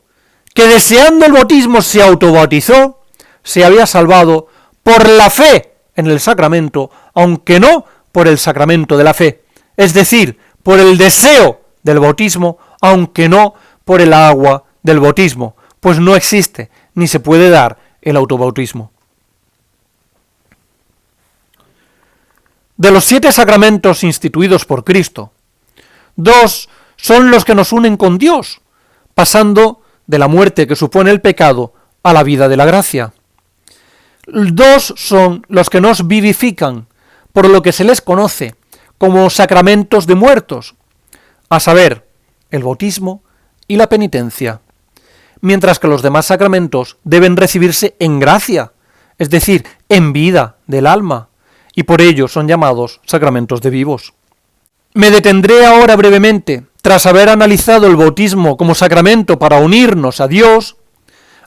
que deseando el bautismo se autobautizó, se había salvado por la fe en el sacramento, aunque no por el sacramento de la fe, es decir, por el deseo del bautismo, aunque no por el agua del bautismo, pues no existe ni se puede dar el autobautismo. De los 7 sacramentos instituidos por Cristo, 2 son los que nos unen con Dios, pasando de la muerte que supone el pecado a la vida de la gracia. 2 son los que nos vivifican, por lo que se les conoce como sacramentos de muertos, a saber, el bautismo y la penitencia, mientras que los demás sacramentos deben recibirse en gracia, es decir, en vida del alma, y por ello son llamados sacramentos de vivos. Me detendré ahora brevemente, tras haber analizado el bautismo como sacramento para unirnos a Dios,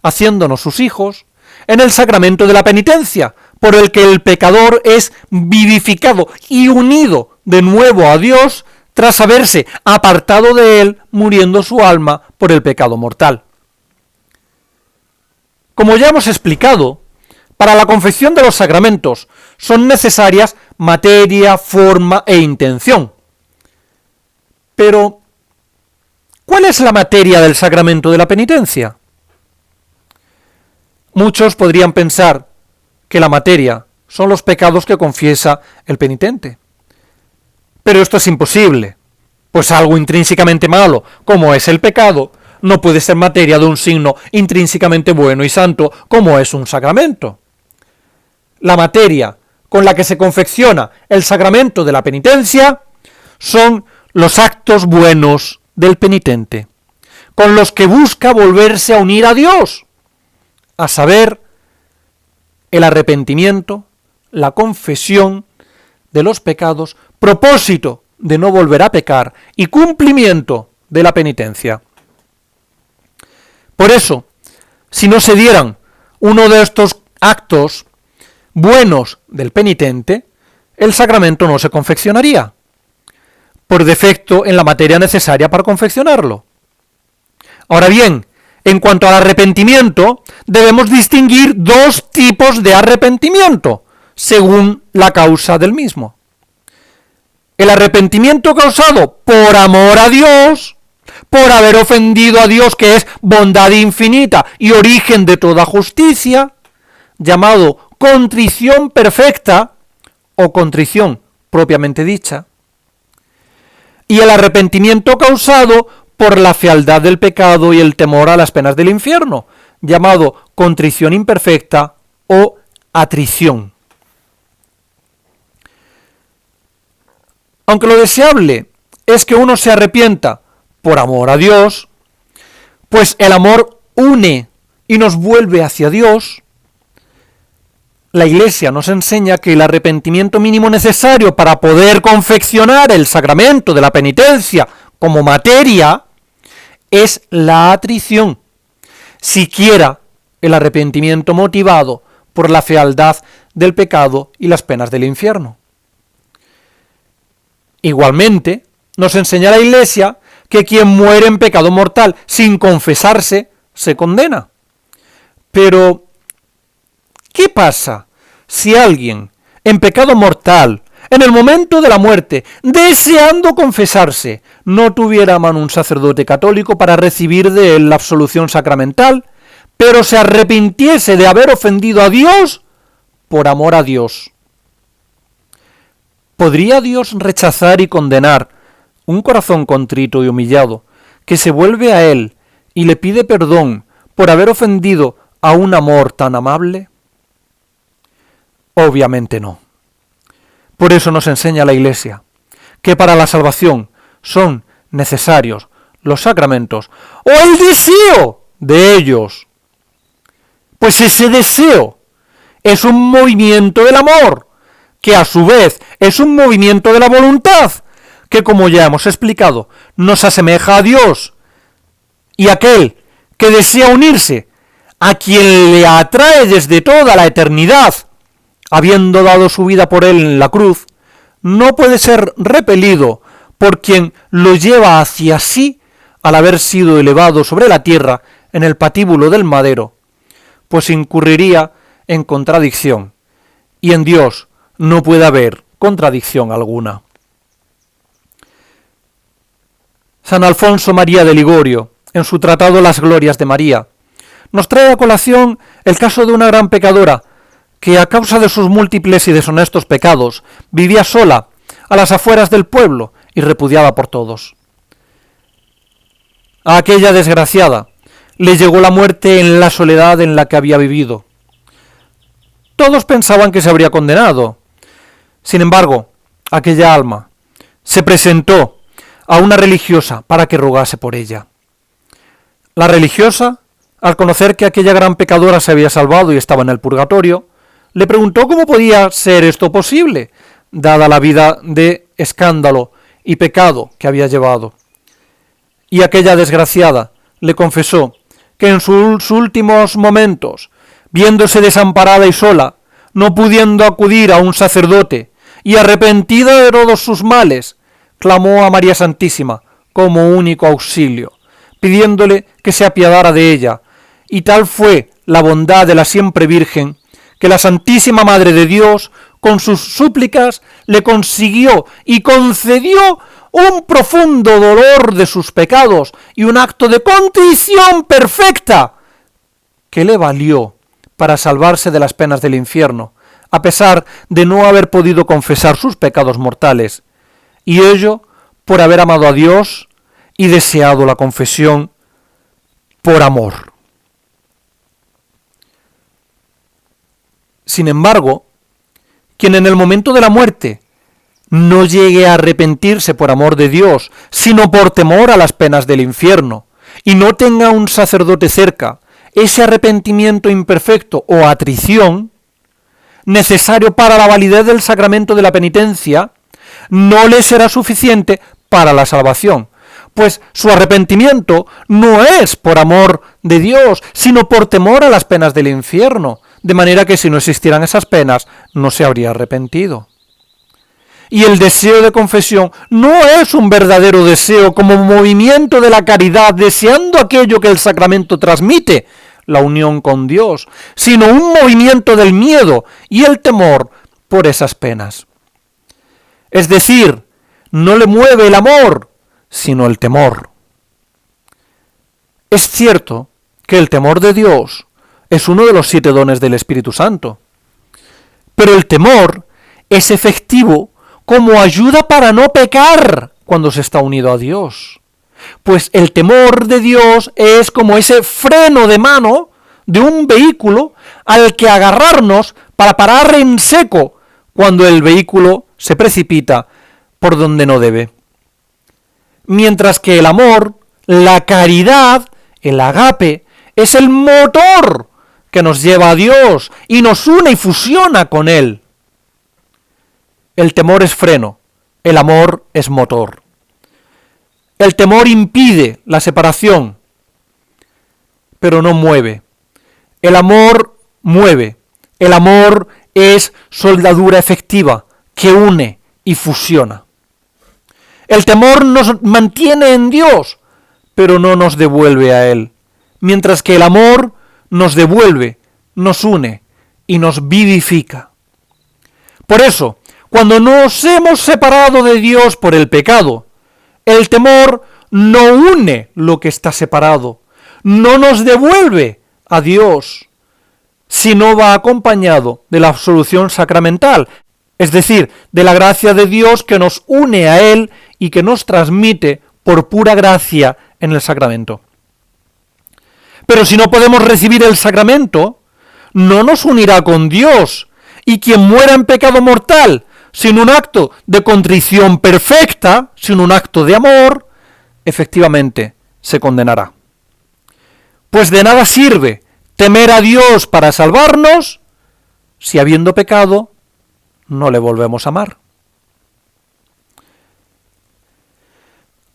haciéndonos sus hijos, en el sacramento de la penitencia, por el que el pecador es vivificado y unido de nuevo a Dios tras haberse apartado de él, muriendo su alma por el pecado mortal. Como ya hemos explicado, para la confección de los sacramentos son necesarias materia, forma e intención. Pero, ¿cuál es la materia del sacramento de la penitencia? Muchos podrían pensar que la materia son los pecados que confiesa el penitente. Pero esto es imposible, pues algo intrínsecamente malo, como es el pecado, no puede ser materia de un signo intrínsecamente bueno y santo, como es un sacramento. La materia con la que se confecciona el sacramento de la penitencia son los actos buenos del penitente, con los que busca volverse a unir a Dios, a saber, el arrepentimiento, la confesión de los pecados, propósito de no volver a pecar y cumplimiento de la penitencia. Por eso, si no se dieran uno de estos actos buenos del penitente, el sacramento no se confeccionaría, por defecto en la materia necesaria para confeccionarlo. Ahora bien, en cuanto al arrepentimiento, debemos distinguir 2 tipos de arrepentimiento, según la causa del mismo. El arrepentimiento causado por amor a Dios, por haber ofendido a Dios, que es bondad infinita y origen de toda justicia, llamado contrición perfecta o contrición propiamente dicha, y el arrepentimiento causado por la fealdad del pecado y el temor a las penas del infierno, llamado contrición imperfecta o atrición. Aunque lo deseable es que uno se arrepienta por amor a Dios, pues el amor une y nos vuelve hacia Dios, la Iglesia nos enseña que el arrepentimiento mínimo necesario para poder confeccionar el sacramento de la penitencia como materia es la atrición, siquiera el arrepentimiento motivado por la fealdad del pecado y las penas del infierno. Igualmente, nos enseña la Iglesia que quien muere en pecado mortal sin confesarse se condena. Pero, ¿qué pasa si alguien en pecado mortal, en el momento de la muerte, deseando confesarse, no tuviera a mano un sacerdote católico para recibir de él la absolución sacramental, pero se arrepintiese de haber ofendido a Dios por amor a Dios? ¿Podría Dios rechazar y condenar un corazón contrito y humillado que se vuelve a Él y le pide perdón por haber ofendido a un amor tan amable? Obviamente no. Por eso nos enseña la Iglesia que para la salvación son necesarios los sacramentos o el deseo de ellos. Pues ese deseo es un movimiento del amor, que a su vez es un movimiento de la voluntad, que como ya hemos explicado, nos asemeja a Dios Y aquel que desea unirse a quien le atrae desde toda la eternidad, habiendo dado su vida por él en la cruz, no puede ser repelido por quien lo lleva hacia sí al haber sido elevado sobre la tierra en el patíbulo del madero, pues incurriría en contradicción, y en Dios no puede haber contradicción alguna. San Alfonso María de Ligorio, en su tratado Las Glorias de María, nos trae a colación el caso de una gran pecadora que, a causa de sus múltiples y deshonestos pecados, vivía sola a las afueras del pueblo y repudiada por todos. A aquella desgraciada le llegó la muerte en la soledad en la que había vivido. Todos pensaban que se habría condenado. Sin embargo, aquella alma se presentó a una religiosa para que rogase por ella. La religiosa, al conocer que aquella gran pecadora se había salvado y estaba en el purgatorio, le preguntó cómo podía ser esto posible, dada la vida de escándalo y pecado que había llevado. Y aquella desgraciada le confesó que en sus últimos momentos, viéndose desamparada y sola, no pudiendo acudir a un sacerdote y arrepentida de todos sus males, clamó a María Santísima como único auxilio, pidiéndole que se apiadara de ella, y tal fue la bondad de la siempre Virgen, que la Santísima Madre de Dios, con sus súplicas, le consiguió y concedió un profundo dolor de sus pecados y un acto de contrición perfecta, que le valió para salvarse de las penas del infierno, a pesar de no haber podido confesar sus pecados mortales, y ello por haber amado a Dios y deseado la confesión por amor. Sin embargo, quien en el momento de la muerte no llegue a arrepentirse por amor de Dios, sino por temor a las penas del infierno, y no tenga un sacerdote cerca, ese arrepentimiento imperfecto o atrición, necesario para la validez del sacramento de la penitencia, no le será suficiente para la salvación, pues su arrepentimiento no es por amor de Dios, sino por temor a las penas del infierno, de manera que si no existieran esas penas, no se habría arrepentido. Y el deseo de confesión no es un verdadero deseo como movimiento de la caridad, deseando aquello que el sacramento transmite, la unión con Dios, sino un movimiento del miedo y el temor por esas penas. Es decir, no le mueve el amor, sino el temor. Es cierto que el temor de Dios es uno de los 7 dones del Espíritu Santo, pero el temor es efectivo como ayuda para no pecar cuando se está unido a Dios. Pues el temor de Dios es como ese freno de mano de un vehículo al que agarrarnos para parar en seco cuando el vehículo se precipita por donde no debe. Mientras que el amor, la caridad, el agape, es el motor que nos lleva a Dios y nos une y fusiona con Él. El temor es freno, el amor es motor. El temor impide la separación, pero no mueve. El amor mueve. El amor es soldadura efectiva que une y fusiona. El temor nos mantiene en Dios, pero no nos devuelve a Él, mientras que el amor nos devuelve, nos une y nos vivifica. Por eso, cuando nos hemos separado de Dios por el pecado, el temor no une lo que está separado, no nos devuelve a Dios, sino va acompañado de la absolución sacramental, es decir, de la gracia de Dios que nos une a Él y que nos transmite por pura gracia en el sacramento. Pero si no podemos recibir el sacramento, no nos unirá con Dios, y quien muera en pecado mortal, sin un acto de contrición perfecta, sin un acto de amor, efectivamente se condenará. Pues de nada sirve temer a Dios para salvarnos, si habiendo pecado, no le volvemos a amar.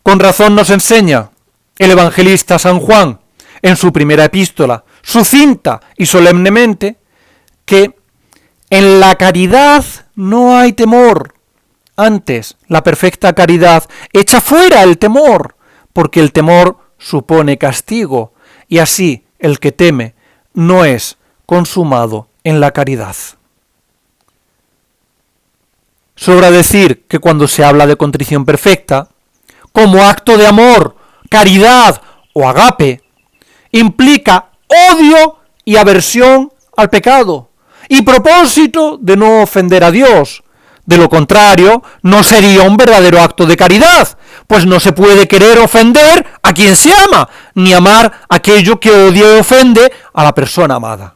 Con razón nos enseña el evangelista San Juan en su primera epístola, sucinta y solemnemente, que en la caridad no hay temor. Antes, la perfecta caridad echa fuera el temor, porque el temor supone castigo, y así el que teme no es consumado en la caridad. Sobra decir que cuando se habla de contrición perfecta, como acto de amor, caridad o agape, implica odio y aversión al pecado, y propósito de no ofender a Dios. De lo contrario, no sería un verdadero acto de caridad, pues no se puede querer ofender a quien se ama, ni amar aquello que odia y ofende a la persona amada.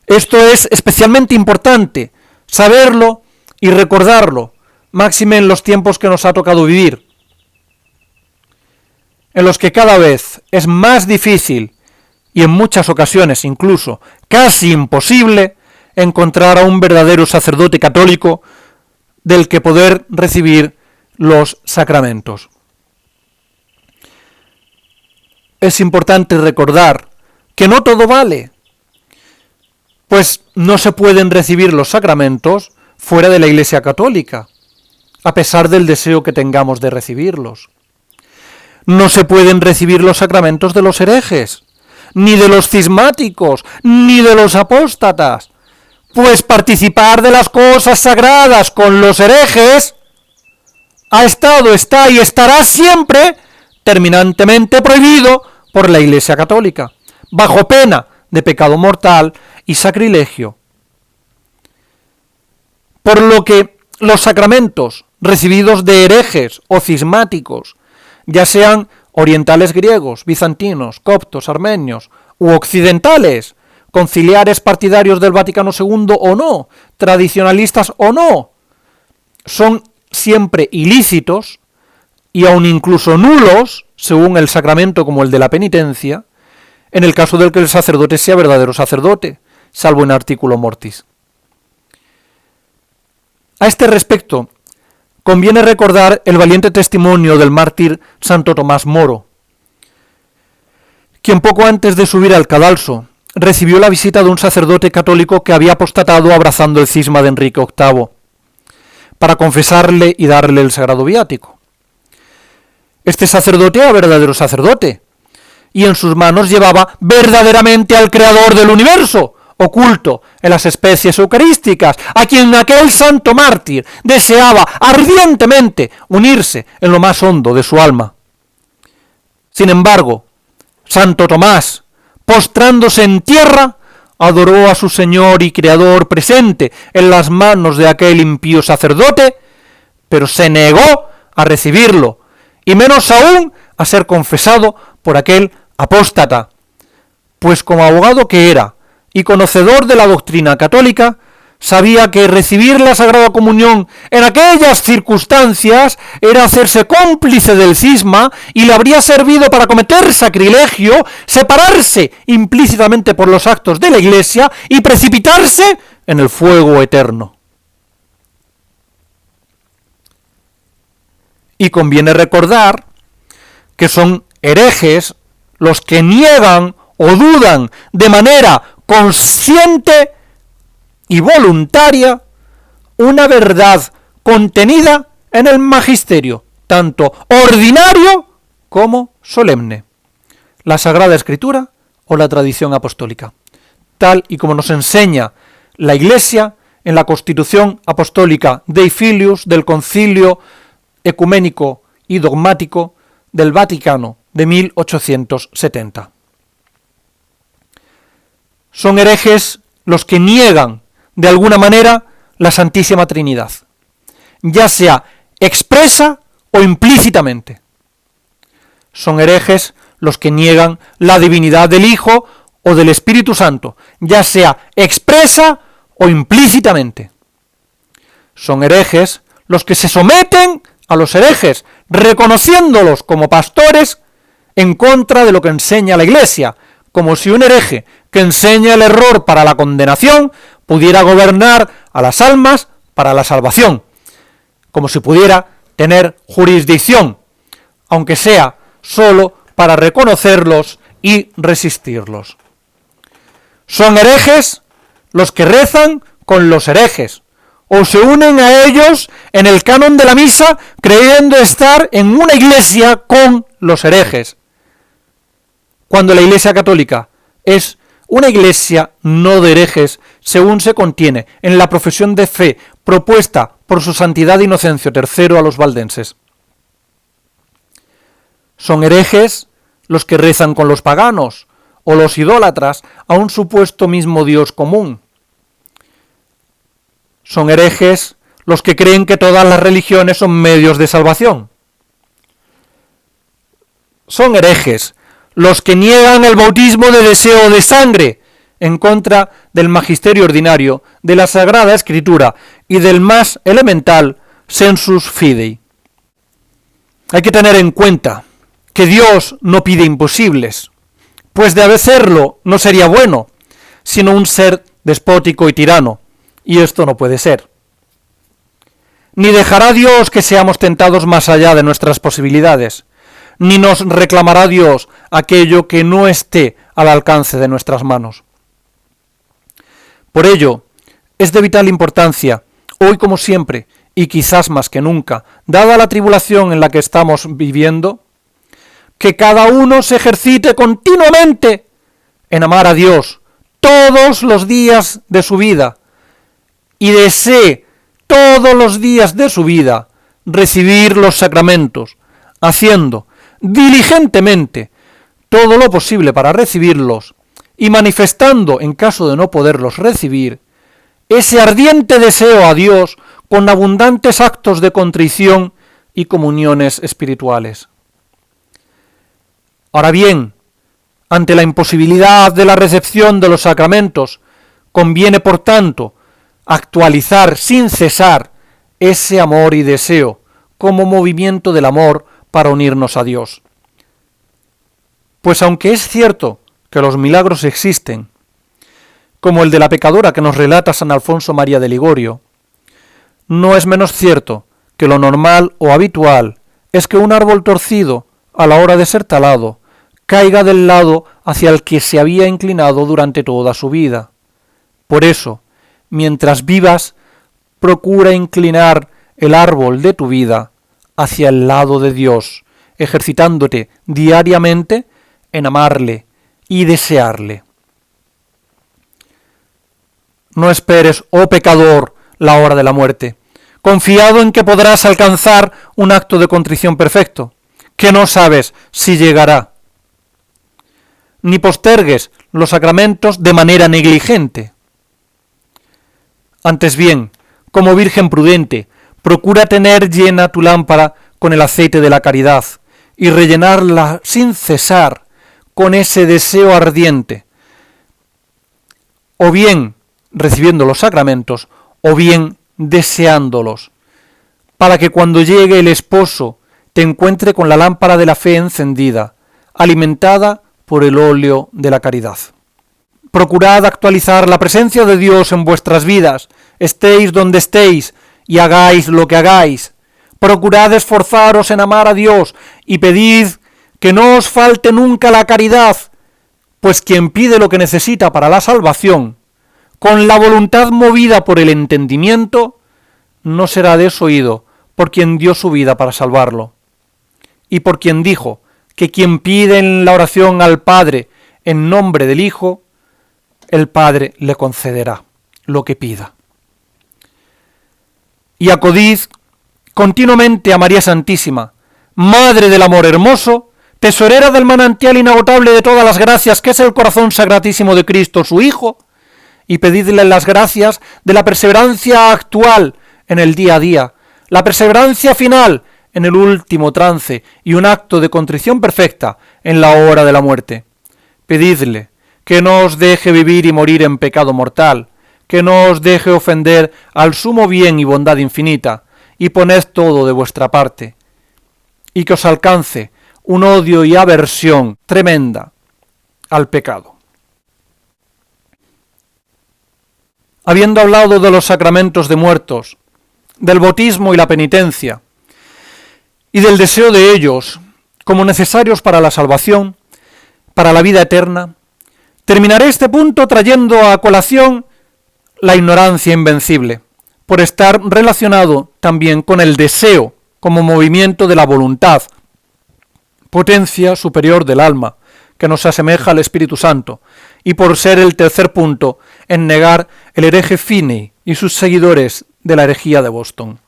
Esto es especialmente importante, saberlo y recordarlo, máxime en los tiempos que nos ha tocado vivir, en los que cada vez es más difícil, y en muchas ocasiones incluso casi imposible, encontrar a un verdadero sacerdote católico del que poder recibir los sacramentos. Es importante recordar que no todo vale, pues no se pueden recibir los sacramentos fuera de la Iglesia católica, a pesar del deseo que tengamos de recibirlos. No se pueden recibir los sacramentos de los herejes, ni de los cismáticos, ni de los apóstatas, pues participar de las cosas sagradas con los herejes ha estado, está y estará siempre terminantemente prohibido por la Iglesia católica, bajo pena de pecado mortal y sacrilegio. Por lo que los sacramentos recibidos de herejes o cismáticos, ya sean orientales griegos, bizantinos, coptos, armenios u occidentales, conciliares partidarios del Vaticano II o no, tradicionalistas o no, son siempre ilícitos y aun incluso nulos, según el sacramento como el de la penitencia, en el caso del que el sacerdote sea verdadero sacerdote, salvo en artículo mortis. A este respecto, conviene recordar el valiente testimonio del mártir Santo Tomás Moro, quien poco antes de subir al cadalso recibió la visita de un sacerdote católico que había apostatado abrazando el cisma de Enrique VIII, para confesarle y darle el sagrado viático. Este sacerdote era verdadero sacerdote, y en sus manos llevaba verdaderamente al Creador del universo, oculto en las especies eucarísticas, a quien aquel santo mártir deseaba ardientemente unirse en lo más hondo de su alma. Sin embargo, Santo Tomás, postrándose en tierra, adoró a su Señor y Creador presente en las manos de aquel impío sacerdote, pero se negó a recibirlo, y menos aún a ser confesado por aquel apóstata, pues como abogado que era y conocedor de la doctrina católica, sabía que recibir la Sagrada Comunión en aquellas circunstancias era hacerse cómplice del cisma y le habría servido para cometer sacrilegio, separarse implícitamente por los actos de la Iglesia y precipitarse en el fuego eterno. Y conviene recordar que son herejes los que niegan o dudan de manera consciente y voluntaria una verdad contenida en el magisterio, tanto ordinario como solemne, la Sagrada Escritura o la tradición apostólica, tal y como nos enseña la Iglesia en la Constitución Apostólica Dei Filius del Concilio Ecuménico y Dogmático del Vaticano de 1870. Son herejes los que niegan de alguna manera la Santísima Trinidad, ya sea expresa o implícitamente. Son herejes los que niegan la divinidad del Hijo o del Espíritu Santo, ya sea expresa o implícitamente. Son herejes los que se someten a los herejes, reconociéndolos como pastores en contra de lo que enseña la Iglesia, como si un hereje que enseña el error para la condenación pudiera gobernar a las almas para la salvación, como si pudiera tener jurisdicción aunque sea solo para reconocerlos y resistirlos. Son herejes los que rezan con los herejes, o se unen a ellos en el canon de la misa creyendo estar en una iglesia con los herejes, cuando la Iglesia Católica es una iglesia no de herejes, según se contiene en la profesión de fe propuesta por su santidad Inocencio III a los valdenses. Son herejes los que rezan con los paganos o los idólatras a un supuesto mismo Dios común. Son herejes los que creen que todas las religiones son medios de salvación. Son herejes los que niegan el bautismo de deseo de sangre en contra del magisterio ordinario, de la Sagrada Escritura y del más elemental sensus fidei. Hay que tener en cuenta que Dios no pide imposibles, pues de hacerlo no sería bueno, sino un ser despótico y tirano, y esto no puede ser. Ni dejará Dios que seamos tentados más allá de nuestras posibilidades, ni nos reclamará Dios aquello que no esté al alcance de nuestras manos. Por ello, es de vital importancia, hoy como siempre, y quizás más que nunca, dada la tribulación en la que estamos viviendo, que cada uno se ejercite continuamente en amar a Dios todos los días de su vida y desee todos los días de su vida recibir los sacramentos, haciendo diligentemente todo lo posible para recibirlos y manifestando, en caso de no poderlos recibir, ese ardiente deseo a Dios con abundantes actos de contrición y comuniones espirituales. Ahora bien, ante la imposibilidad de la recepción de los sacramentos, conviene, por tanto, actualizar sin cesar ese amor y deseo como movimiento del amor para unirnos a Dios. Pues aunque es cierto que los milagros existen, como el de la pecadora que nos relata San Alfonso María de Ligorio, no es menos cierto que lo normal o habitual es que un árbol torcido, a la hora de ser talado, caiga del lado hacia el que se había inclinado durante toda su vida. Por eso, mientras vivas, procura inclinar el árbol de tu vida hacia el lado de Dios, ejercitándote diariamente en amarle y desearle. No esperes, oh pecador, la hora de la muerte, confiado en que podrás alcanzar un acto de contrición perfecto, que no sabes si llegará. Ni postergues los sacramentos de manera negligente. Antes bien, como virgen prudente, procura tener llena tu lámpara con el aceite de la caridad y rellenarla sin cesar con ese deseo ardiente, o bien recibiendo los sacramentos, o bien deseándolos, para que cuando llegue el esposo te encuentre con la lámpara de la fe encendida, alimentada por el óleo de la caridad. Procurad actualizar la presencia de Dios en vuestras vidas, estéis donde estéis y hagáis lo que hagáis. Procurad esforzaros en amar a Dios y pedid que no os falte nunca la caridad, pues quien pide lo que necesita para la salvación, con la voluntad movida por el entendimiento, no será desoído por quien dio su vida para salvarlo, y por quien dijo que quien pide en la oración al Padre en nombre del Hijo, el Padre le concederá lo que pida. Y acudid continuamente a María Santísima, Madre del Amor Hermoso, tesorera del manantial inagotable de todas las gracias que es el corazón sagratísimo de Cristo, su Hijo, y pedidle las gracias de la perseverancia actual en el día a día, la perseverancia final en el último trance y un acto de contrición perfecta en la hora de la muerte. Pedidle que no os deje vivir y morir en pecado mortal, que no os deje ofender al sumo bien y bondad infinita, y poned todo de vuestra parte, y que os alcance un odio y aversión tremenda al pecado. Habiendo hablado de los sacramentos de muertos, del bautismo y la penitencia, y del deseo de ellos, como necesarios para la salvación, para la vida eterna, terminaré este punto trayendo a colación la ignorancia invencible, por estar relacionado también con el deseo como movimiento de la voluntad, potencia superior del alma, que nos asemeja al Espíritu Santo, y por ser el tercer punto en negar el hereje Finney y sus seguidores de la herejía de Boston.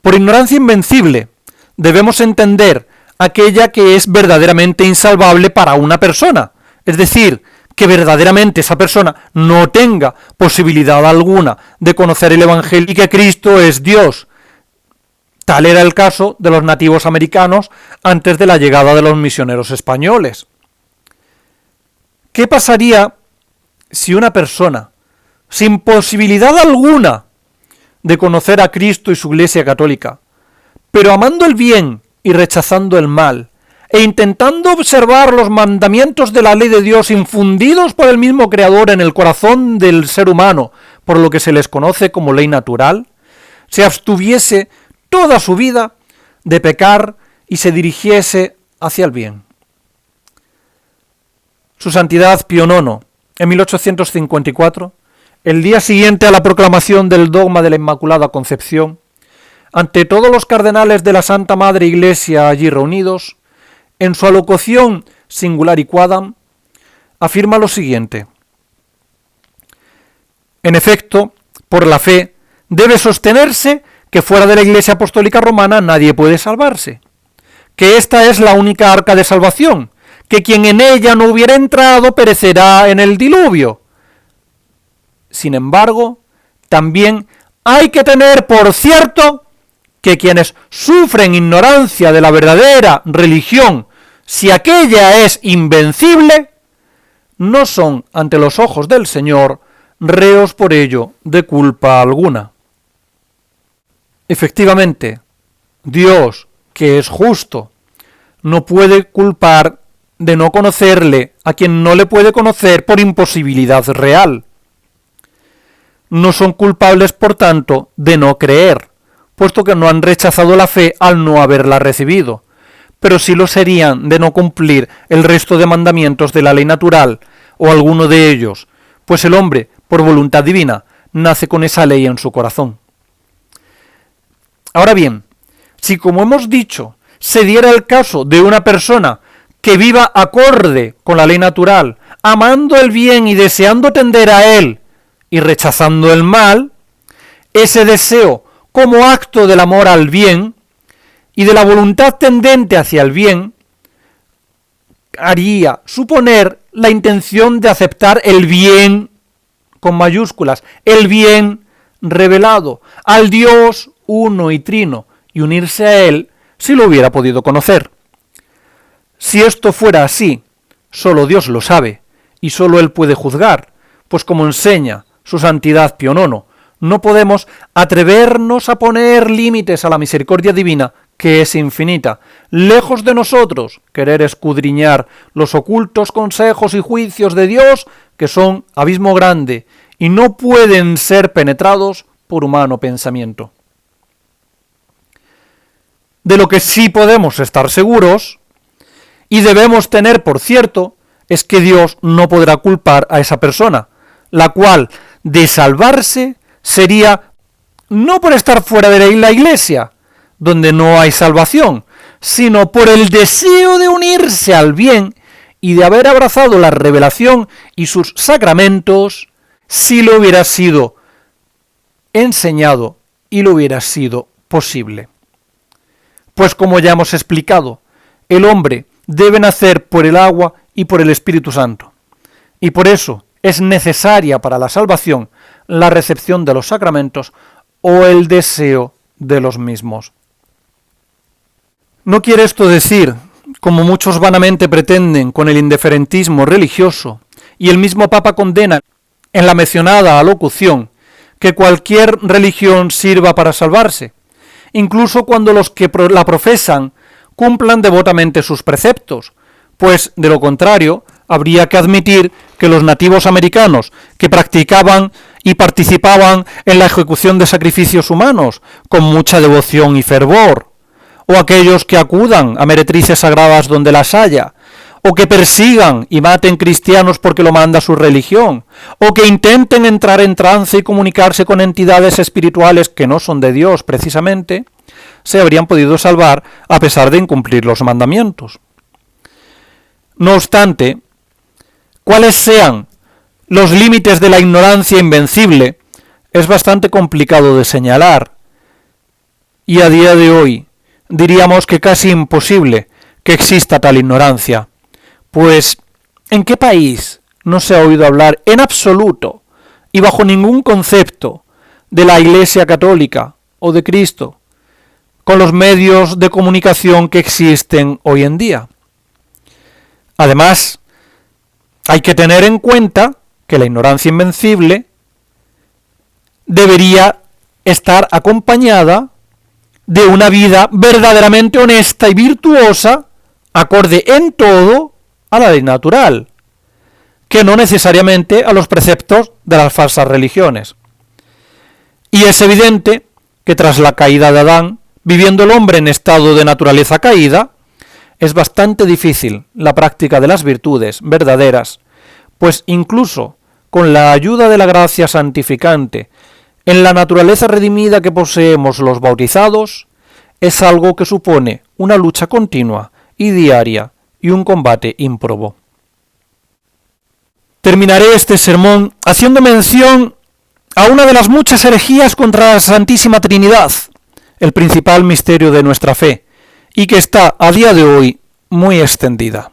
Por ignorancia invencible debemos entender aquella que es verdaderamente insalvable para una persona, es decir, que verdaderamente esa persona no tenga posibilidad alguna de conocer el Evangelio y que Cristo es Dios. Tal era el caso de los nativos americanos antes de la llegada de los misioneros españoles. ¿Qué pasaría si una persona, sin posibilidad alguna de conocer a Cristo y su Iglesia católica, pero amando el bien y rechazando el mal, e intentando observar los mandamientos de la ley de Dios infundidos por el mismo Creador en el corazón del ser humano, por lo que se les conoce como ley natural, se abstuviese toda su vida de pecar y se dirigiese hacia el bien? Su Santidad Pío IX, en 1854, el día siguiente a la proclamación del dogma de la Inmaculada Concepción, ante todos los cardenales de la Santa Madre Iglesia allí reunidos, en su alocución Singular y Quadam, afirma lo siguiente: en efecto, por la fe, debe sostenerse que fuera de la Iglesia Apostólica Romana nadie puede salvarse, que esta es la única arca de salvación, que quien en ella no hubiera entrado perecerá en el diluvio. Sin embargo, también hay que tener por cierto que quienes sufren ignorancia de la verdadera religión, si aquella es invencible, no son ante los ojos del Señor reos por ello de culpa alguna. Efectivamente, Dios, que es justo, no puede culpar de no conocerle a quien no le puede conocer por imposibilidad real. No son culpables, por tanto, de no creer, puesto que no han rechazado la fe al no haberla recibido, pero sí lo serían de no cumplir el resto de mandamientos de la ley natural, o alguno de ellos, pues el hombre, por voluntad divina, nace con esa ley en su corazón. Ahora bien, si como hemos dicho, se diera el caso de una persona que viva acorde con la ley natural, amando el bien y deseando tender a él, y rechazando el mal, ese deseo como acto del amor al bien y de la voluntad tendente hacia el bien, haría suponer la intención de aceptar el bien con mayúsculas, el bien revelado, al Dios uno y trino, y unirse a él si lo hubiera podido conocer. Si esto fuera así, solo Dios lo sabe, y solo Él puede juzgar, pues como enseña su Santidad Pío IX, no podemos atrevernos a poner límites a la misericordia divina, que es infinita, lejos de nosotros querer escudriñar los ocultos consejos y juicios de Dios, que son abismo grande, y no pueden ser penetrados por humano pensamiento. De lo que sí podemos estar seguros, y debemos tener por cierto, es que Dios no podrá culpar a esa persona, la cual, de salvarse, sería no por estar fuera de la Iglesia, donde no hay salvación, sino por el deseo de unirse al bien y de haber abrazado la revelación y sus sacramentos, si lo hubiera sido enseñado y lo hubiera sido posible. Pues como ya hemos explicado, el hombre debe nacer por el agua y por el Espíritu Santo, y por eso es necesaria para la salvación la recepción de los sacramentos o el deseo de los mismos. No quiere esto decir, como muchos vanamente pretenden con el indiferentismo religioso, y el mismo Papa condena en la mencionada alocución, que cualquier religión sirva para salvarse, incluso cuando los que la profesan cumplan devotamente sus preceptos, pues de lo contrario habría que admitir que los nativos americanos que practicaban y participaban en la ejecución de sacrificios humanos con mucha devoción y fervor, o aquellos que acudan a meretrices sagradas donde las haya, o que persigan y maten cristianos porque lo manda su religión, o que intenten entrar en trance y comunicarse con entidades espirituales que no son de Dios precisamente, se habrían podido salvar a pesar de incumplir los mandamientos. No obstante, cuáles sean los límites de la ignorancia invencible es bastante complicado de señalar, y a día de hoy diríamos que casi imposible que exista tal ignorancia, pues ¿en qué país no se ha oído hablar en absoluto y bajo ningún concepto de la Iglesia Católica o de Cristo con los medios de comunicación que existen hoy en día? Además, hay que tener en cuenta que la ignorancia invencible debería estar acompañada de una vida verdaderamente honesta y virtuosa, acorde en todo a la ley natural, que no necesariamente a los preceptos de las falsas religiones. Y es evidente que tras la caída de Adán, viviendo el hombre en estado de naturaleza caída, es bastante difícil la práctica de las virtudes verdaderas, pues incluso con la ayuda de la gracia santificante, en la naturaleza redimida que poseemos los bautizados, es algo que supone una lucha continua y diaria y un combate ímprobo. Terminaré este sermón haciendo mención a una de las muchas herejías contra la Santísima Trinidad, el principal misterio de nuestra fe, y que está a día de hoy muy extendida.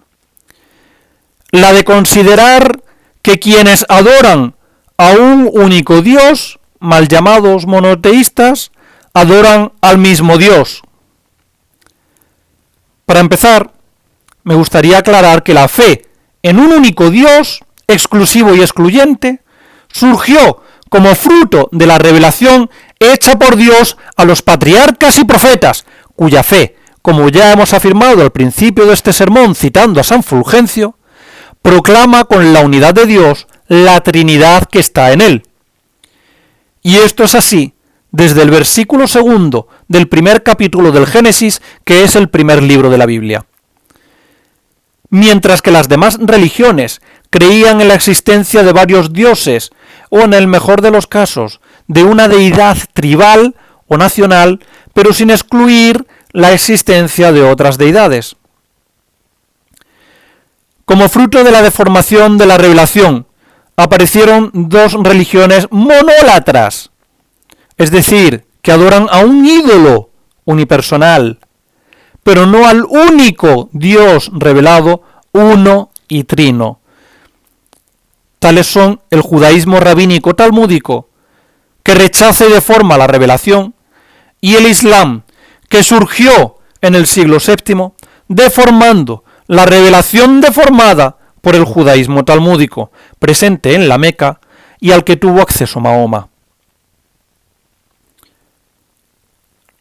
La de considerar que quienes adoran a un único Dios, mal llamados monoteístas, adoran al mismo Dios. Para empezar, me gustaría aclarar que la fe en un único Dios, exclusivo y excluyente, surgió como fruto de la revelación hecha por Dios a los patriarcas y profetas, cuya fe, como ya hemos afirmado al principio de este sermón citando a San Fulgencio, proclama con la unidad de Dios la Trinidad que está en él. Y esto es así desde el versículo 2 del primer capítulo del Génesis, que es el primer libro de la Biblia. Mientras que las demás religiones creían en la existencia de varios dioses, o en el mejor de los casos, de una deidad tribal o nacional, pero sin excluir la existencia de otras deidades. Como fruto de la deformación de la revelación, aparecieron dos religiones monólatras, es decir, que adoran a un ídolo unipersonal, pero no al único Dios revelado, uno y trino. Tales son el judaísmo rabínico talmúdico, que rechaza y deforma la revelación, y el Islam, que surgió en el siglo VII, deformando la revelación deformada por el judaísmo talmúdico, presente en la Meca y al que tuvo acceso Mahoma.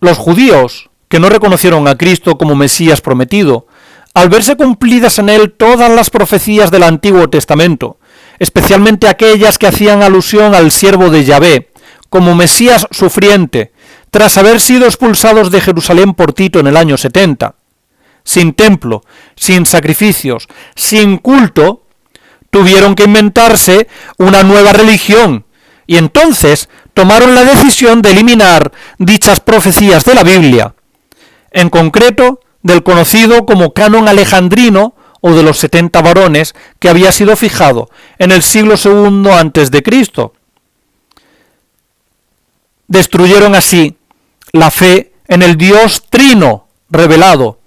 Los judíos, que no reconocieron a Cristo como Mesías prometido, al verse cumplidas en él todas las profecías del Antiguo Testamento, especialmente aquellas que hacían alusión al siervo de Yahvé, como Mesías sufriente, tras haber sido expulsados de Jerusalén por Tito en el año 70, sin templo, sin sacrificios, sin culto, tuvieron que inventarse una nueva religión, y entonces tomaron la decisión de eliminar dichas profecías de la Biblia, en concreto del conocido como canon alejandrino o de los 70 varones que había sido fijado en el siglo II a.C. Destruyeron así la fe en el Dios trino revelado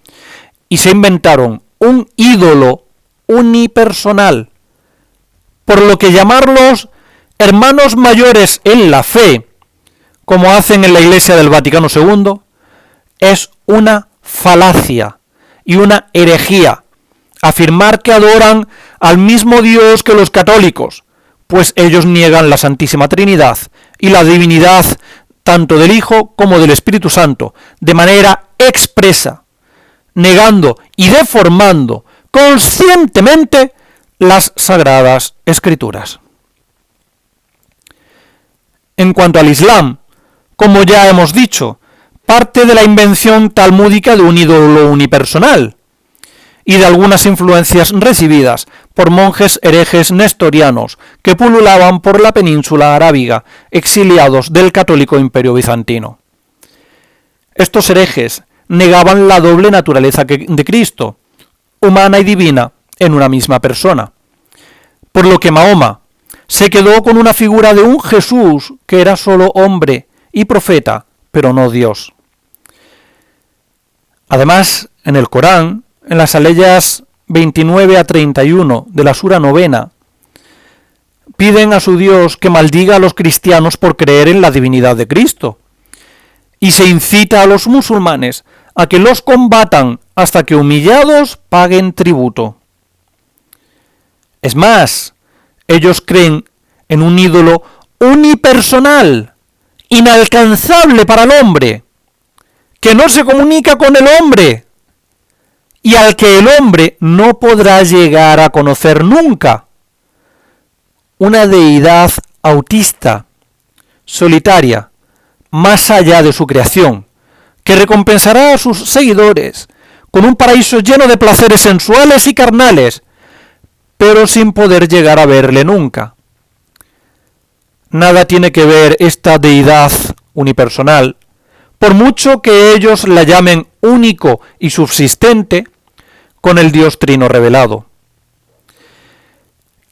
y se inventaron un ídolo unipersonal, por lo que llamarlos hermanos mayores en la fe, como hacen en la Iglesia del Vaticano II, es una falacia y una herejía. Afirmar que adoran al mismo Dios que los católicos, pues ellos niegan la Santísima Trinidad y la divinidad tanto del Hijo como del Espíritu Santo, de manera expresa, negando y deformando conscientemente las Sagradas Escrituras. En cuanto al Islam, como ya hemos dicho, parte de la invención talmúdica de un ídolo unipersonal y de algunas influencias recibidas por monjes herejes nestorianos que pululaban por la península arábiga, exiliados del católico imperio bizantino. Estos herejes negaban la doble naturaleza de Cristo, humana y divina, en una misma persona, por lo que Mahoma se quedó con una figura de un Jesús que era solo hombre y profeta, pero no Dios. Además, en el Corán, en las aleyas 29 a 31 de la sura novena, piden a su Dios que maldiga a los cristianos por creer en la divinidad de Cristo, y se incita a los musulmanes a que los combatan hasta que humillados paguen tributo. Es más, ellos creen en un ídolo unipersonal, inalcanzable para el hombre, que no se comunica con el hombre, y al que el hombre no podrá llegar a conocer nunca. Una deidad autista, solitaria, más allá de su creación, que recompensará a sus seguidores con un paraíso lleno de placeres sensuales y carnales, pero sin poder llegar a verle nunca. Nada tiene que ver esta deidad unipersonal, por mucho que ellos la llamen único y subsistente, con el Dios Trino revelado,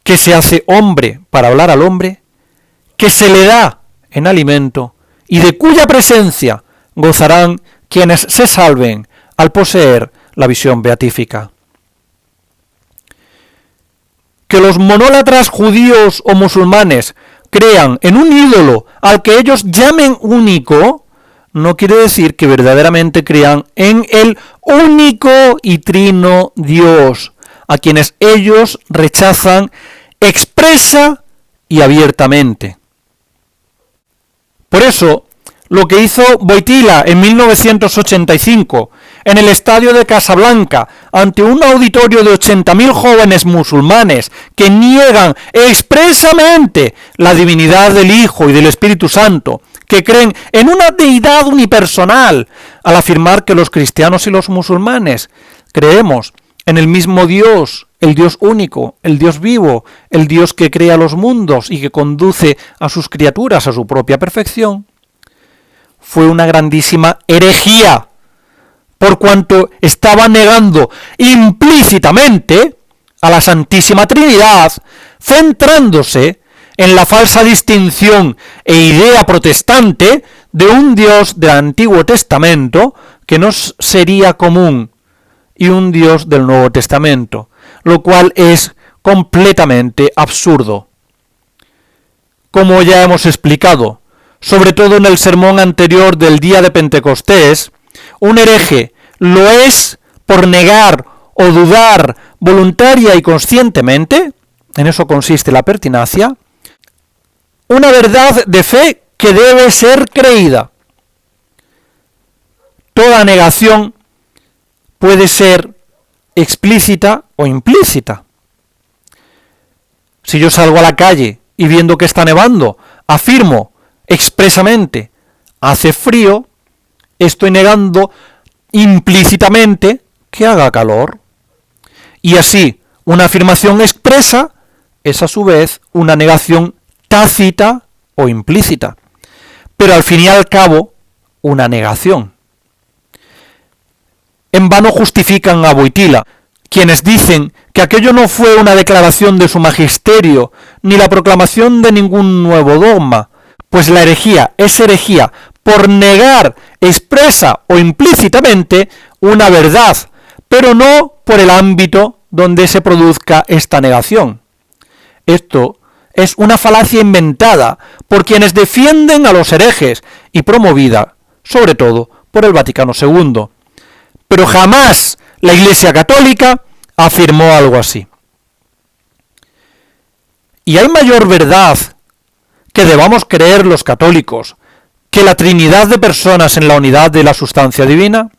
que se hace hombre para hablar al hombre, que se le da en alimento y de cuya presencia gozarán quienes se salven al poseer la visión beatífica. Que los monólatras judíos o musulmanes crean en un ídolo al que ellos llamen único, no quiere decir que verdaderamente crean en el único y trino Dios, a quienes ellos rechazan expresa y abiertamente. Por eso, lo que hizo Wojtyla en 1985 en el estadio de Casablanca ante un auditorio de 80.000 jóvenes musulmanes que niegan expresamente la divinidad del Hijo y del Espíritu Santo, que creen en una deidad unipersonal, al afirmar que los cristianos y los musulmanes creemos en el mismo Dios, el Dios único, el Dios vivo, el Dios que crea los mundos y que conduce a sus criaturas a su propia perfección, fue una grandísima herejía, por cuanto estaba negando implícitamente a la Santísima Trinidad, centrándose en la falsa distinción e idea protestante de un Dios del Antiguo Testamento que nos sería común y un Dios del Nuevo Testamento, lo cual es completamente absurdo. Como ya hemos explicado, sobre todo en el sermón anterior del día de Pentecostés, un hereje lo es por negar o dudar voluntaria y conscientemente, en eso consiste la pertinacia, una verdad de fe que debe ser creída. Toda negación puede ser explícita o implícita. Si yo salgo a la calle y viendo que está nevando, afirmo expresamente, hace frío, estoy negando implícitamente que haga calor. Y así, una afirmación expresa es a su vez una negación tácita o implícita, pero al fin y al cabo, una negación. En vano justifican a Wojtyla, quienes dicen que aquello no fue una declaración de su magisterio, ni la proclamación de ningún nuevo dogma, pues la herejía es herejía por negar expresa o implícitamente una verdad, pero no por el ámbito donde se produzca esta negación. Esto es una falacia inventada por quienes defienden a los herejes y promovida, sobre todo, por el Vaticano II. Pero jamás la Iglesia Católica afirmó algo así. ¿Y hay mayor verdad que debamos creer los católicos que la Trinidad de personas en la unidad de la sustancia divina?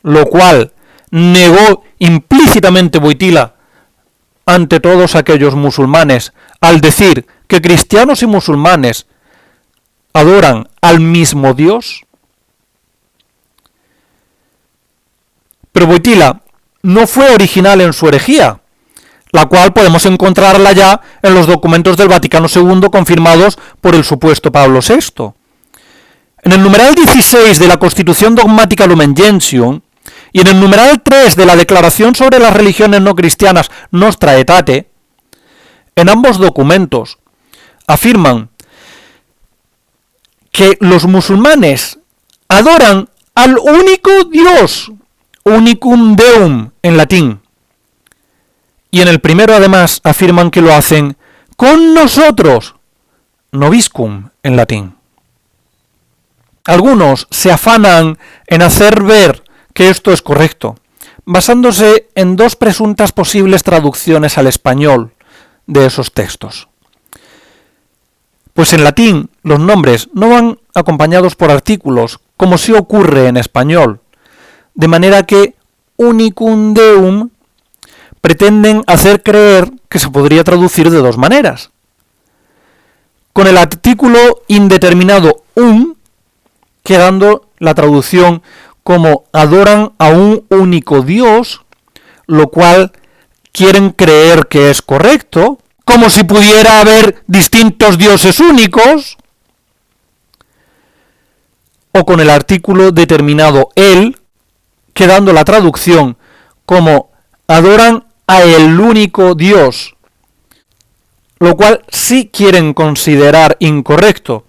Lo cual negó implícitamente Wojtyla ante todos aquellos musulmanes al decir que cristianos y musulmanes adoran al mismo Dios? Pero Wojtyla no fue original en su herejía, la cual podemos encontrarla ya en los documentos del Vaticano II confirmados por el supuesto Pablo VI. En el numeral 16 de la Constitución Dogmática Lumen Gentium y en el numeral 3 de la Declaración sobre las religiones no cristianas Nostra Aetate, en ambos documentos afirman que los musulmanes adoran al único Dios, unicum Deum en latín. Y en el primero además afirman que lo hacen con nosotros, nobiscum en latín. Algunos se afanan en hacer ver que esto es correcto, basándose en dos presuntas posibles traducciones al español de esos textos. Pues en latín los nombres no van acompañados por artículos, como sí ocurre en español, de manera que unicum Deum pretenden hacer creer que se podría traducir de dos maneras. Con el artículo indeterminado quedando la traducción como adoran a un único Dios, lo cual quieren creer que es correcto, como si pudiera haber distintos dioses únicos, o con el artículo determinado el, quedando la traducción como adoran a el único Dios, lo cual sí quieren considerar incorrecto,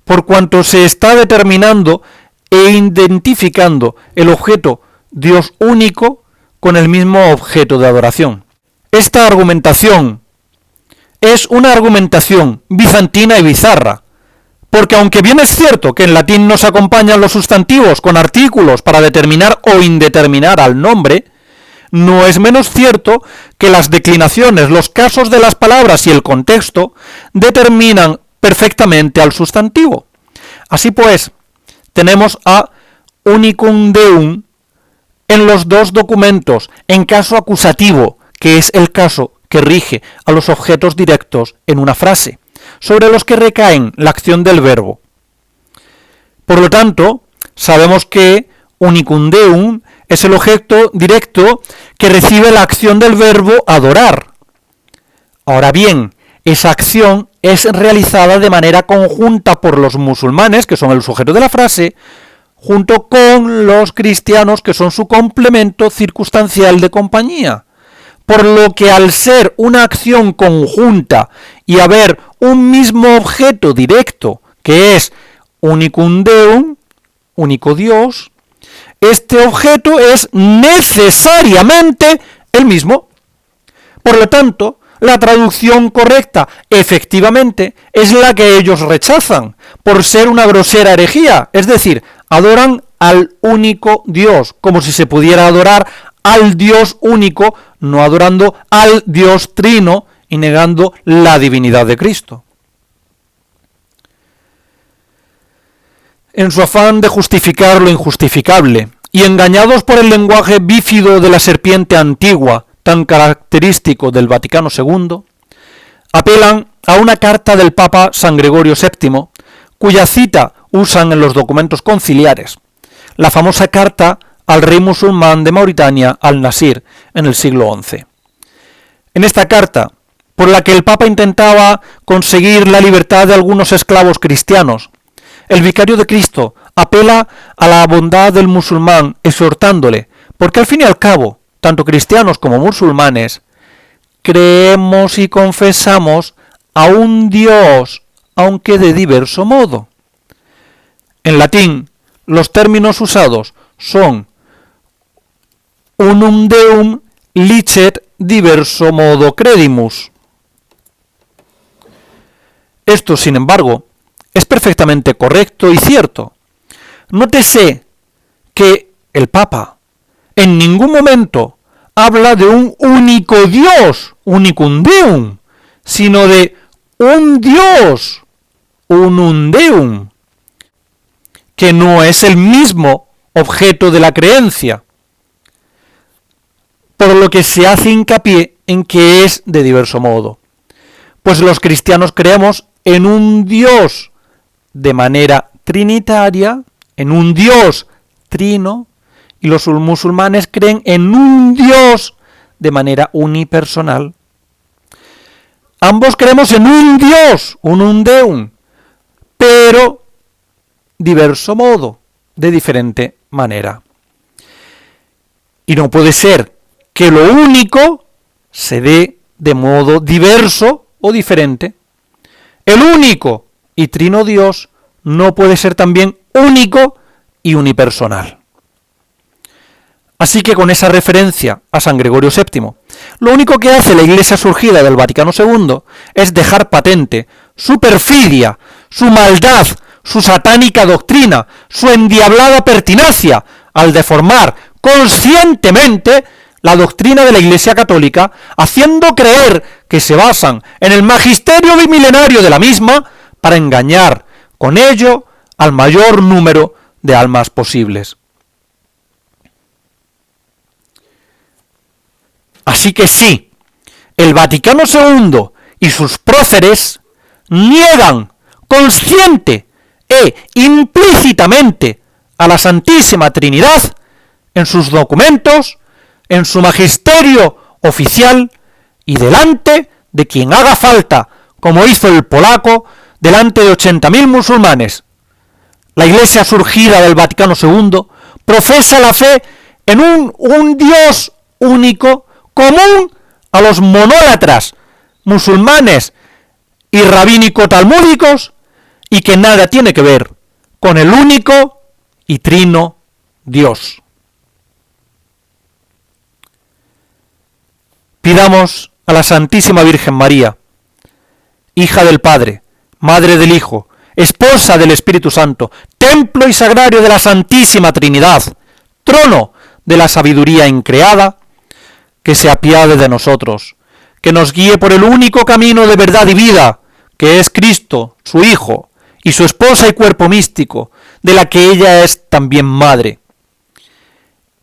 por cuanto se está determinando e identificando el objeto Dios único con el mismo objeto de adoración. Esta argumentación es una argumentación bizantina y bizarra, porque aunque bien es cierto que en latín nos acompañan los sustantivos con artículos para determinar o indeterminar al nombre, no es menos cierto que las declinaciones, los casos de las palabras y el contexto determinan perfectamente al sustantivo. Así pues, tenemos a unicum Deum en los dos documentos, en caso acusativo, que es el caso que rige a los objetos directos en una frase, sobre los que recaen la acción del verbo. Por lo tanto, sabemos que unicum Deum es el objeto directo que recibe la acción del verbo adorar. Ahora bien, esa acción es realizada de manera conjunta por los musulmanes, que son el sujeto de la frase, junto con los cristianos, que son su complemento circunstancial de compañía. Por lo que al ser una acción conjunta y haber un mismo objeto directo, que es unicum Deum, único Dios, este objeto es necesariamente el mismo. Por lo tanto, la traducción correcta, efectivamente, es la que ellos rechazan, por ser una grosera herejía, es decir, adoran al único Dios, como si se pudiera adorar al Dios único, no adorando al Dios trino y negando la divinidad de Cristo. En su afán de justificar lo injustificable, y engañados por el lenguaje bífido de la serpiente antigua, tan característico del Vaticano II, apelan a una carta del Papa San Gregorio VII, cuya cita usan en los documentos conciliares, la famosa carta al rey musulmán de Mauritania, al-Nasir, en el siglo XI. En esta carta, por la que el Papa intentaba conseguir la libertad de algunos esclavos cristianos, el vicario de Cristo apela a la bondad del musulmán, exhortándole, porque al fin y al cabo, tanto cristianos como musulmanes, creemos y confesamos a un Dios, aunque de diverso modo. En latín, los términos usados son unum Deum licet diverso modo credimus. Esto, sin embargo, es perfectamente correcto y cierto. Nótese que el Papa en ningún momento habla de un único Dios, unicum Deum, sino de un Dios, unum Deum, que no es el mismo objeto de la creencia, por lo que se hace hincapié en que es de diverso modo. Pues los cristianos creemos en un Dios de manera trinitaria, en un Dios trino, y los musulmanes creen en un Dios de manera unipersonal. Ambos creemos en un Dios, un Deum, pero diverso modo, de diferente manera. Y no puede ser que lo único se dé de modo diverso o diferente. El único y trino Dios no puede ser también único y unipersonal. Así que con esa referencia a San Gregorio VII, lo único que hace la Iglesia surgida del Vaticano II es dejar patente su perfidia, su maldad, su satánica doctrina, su endiablada pertinacia al deformar conscientemente la doctrina de la Iglesia Católica, haciendo creer que se basan en el magisterio bimilenario de la misma para engañar con ello al mayor número de almas posibles. Así que sí, el Vaticano II y sus próceres niegan consciente e implícitamente a la Santísima Trinidad en sus documentos, en su magisterio oficial y delante de quien haga falta, como hizo el polaco, delante de 80.000 musulmanes. La Iglesia surgida del Vaticano II profesa la fe en un Dios único, común a los monólatras musulmanes y rabínico-talmúdicos, y que nada tiene que ver con el único y trino Dios. Pidamos a la Santísima Virgen María, hija del Padre, madre del Hijo, esposa del Espíritu Santo, templo y sagrario de la Santísima Trinidad, trono de la sabiduría increada, que se apiade de nosotros, que nos guíe por el único camino de verdad y vida, que es Cristo, su Hijo, y su esposa y cuerpo místico, de la que ella es también madre.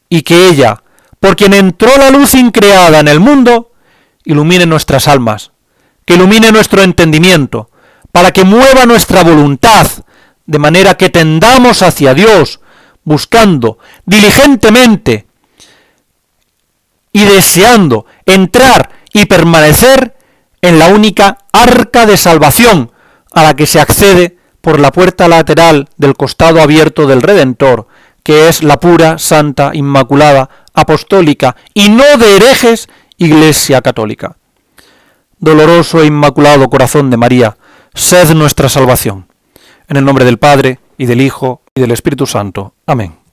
Y que ella, por quien entró la luz increada en el mundo, ilumine nuestras almas, que ilumine nuestro entendimiento, para que mueva nuestra voluntad, de manera que tendamos hacia Dios, buscando diligentemente y deseando entrar y permanecer en la única arca de salvación a la que se accede por la puerta lateral del costado abierto del Redentor, que es la pura, santa, inmaculada, apostólica y no de herejes Iglesia Católica. Doloroso e inmaculado corazón de María, sed nuestra salvación. En el nombre del Padre, y del Hijo, y del Espíritu Santo. Amén.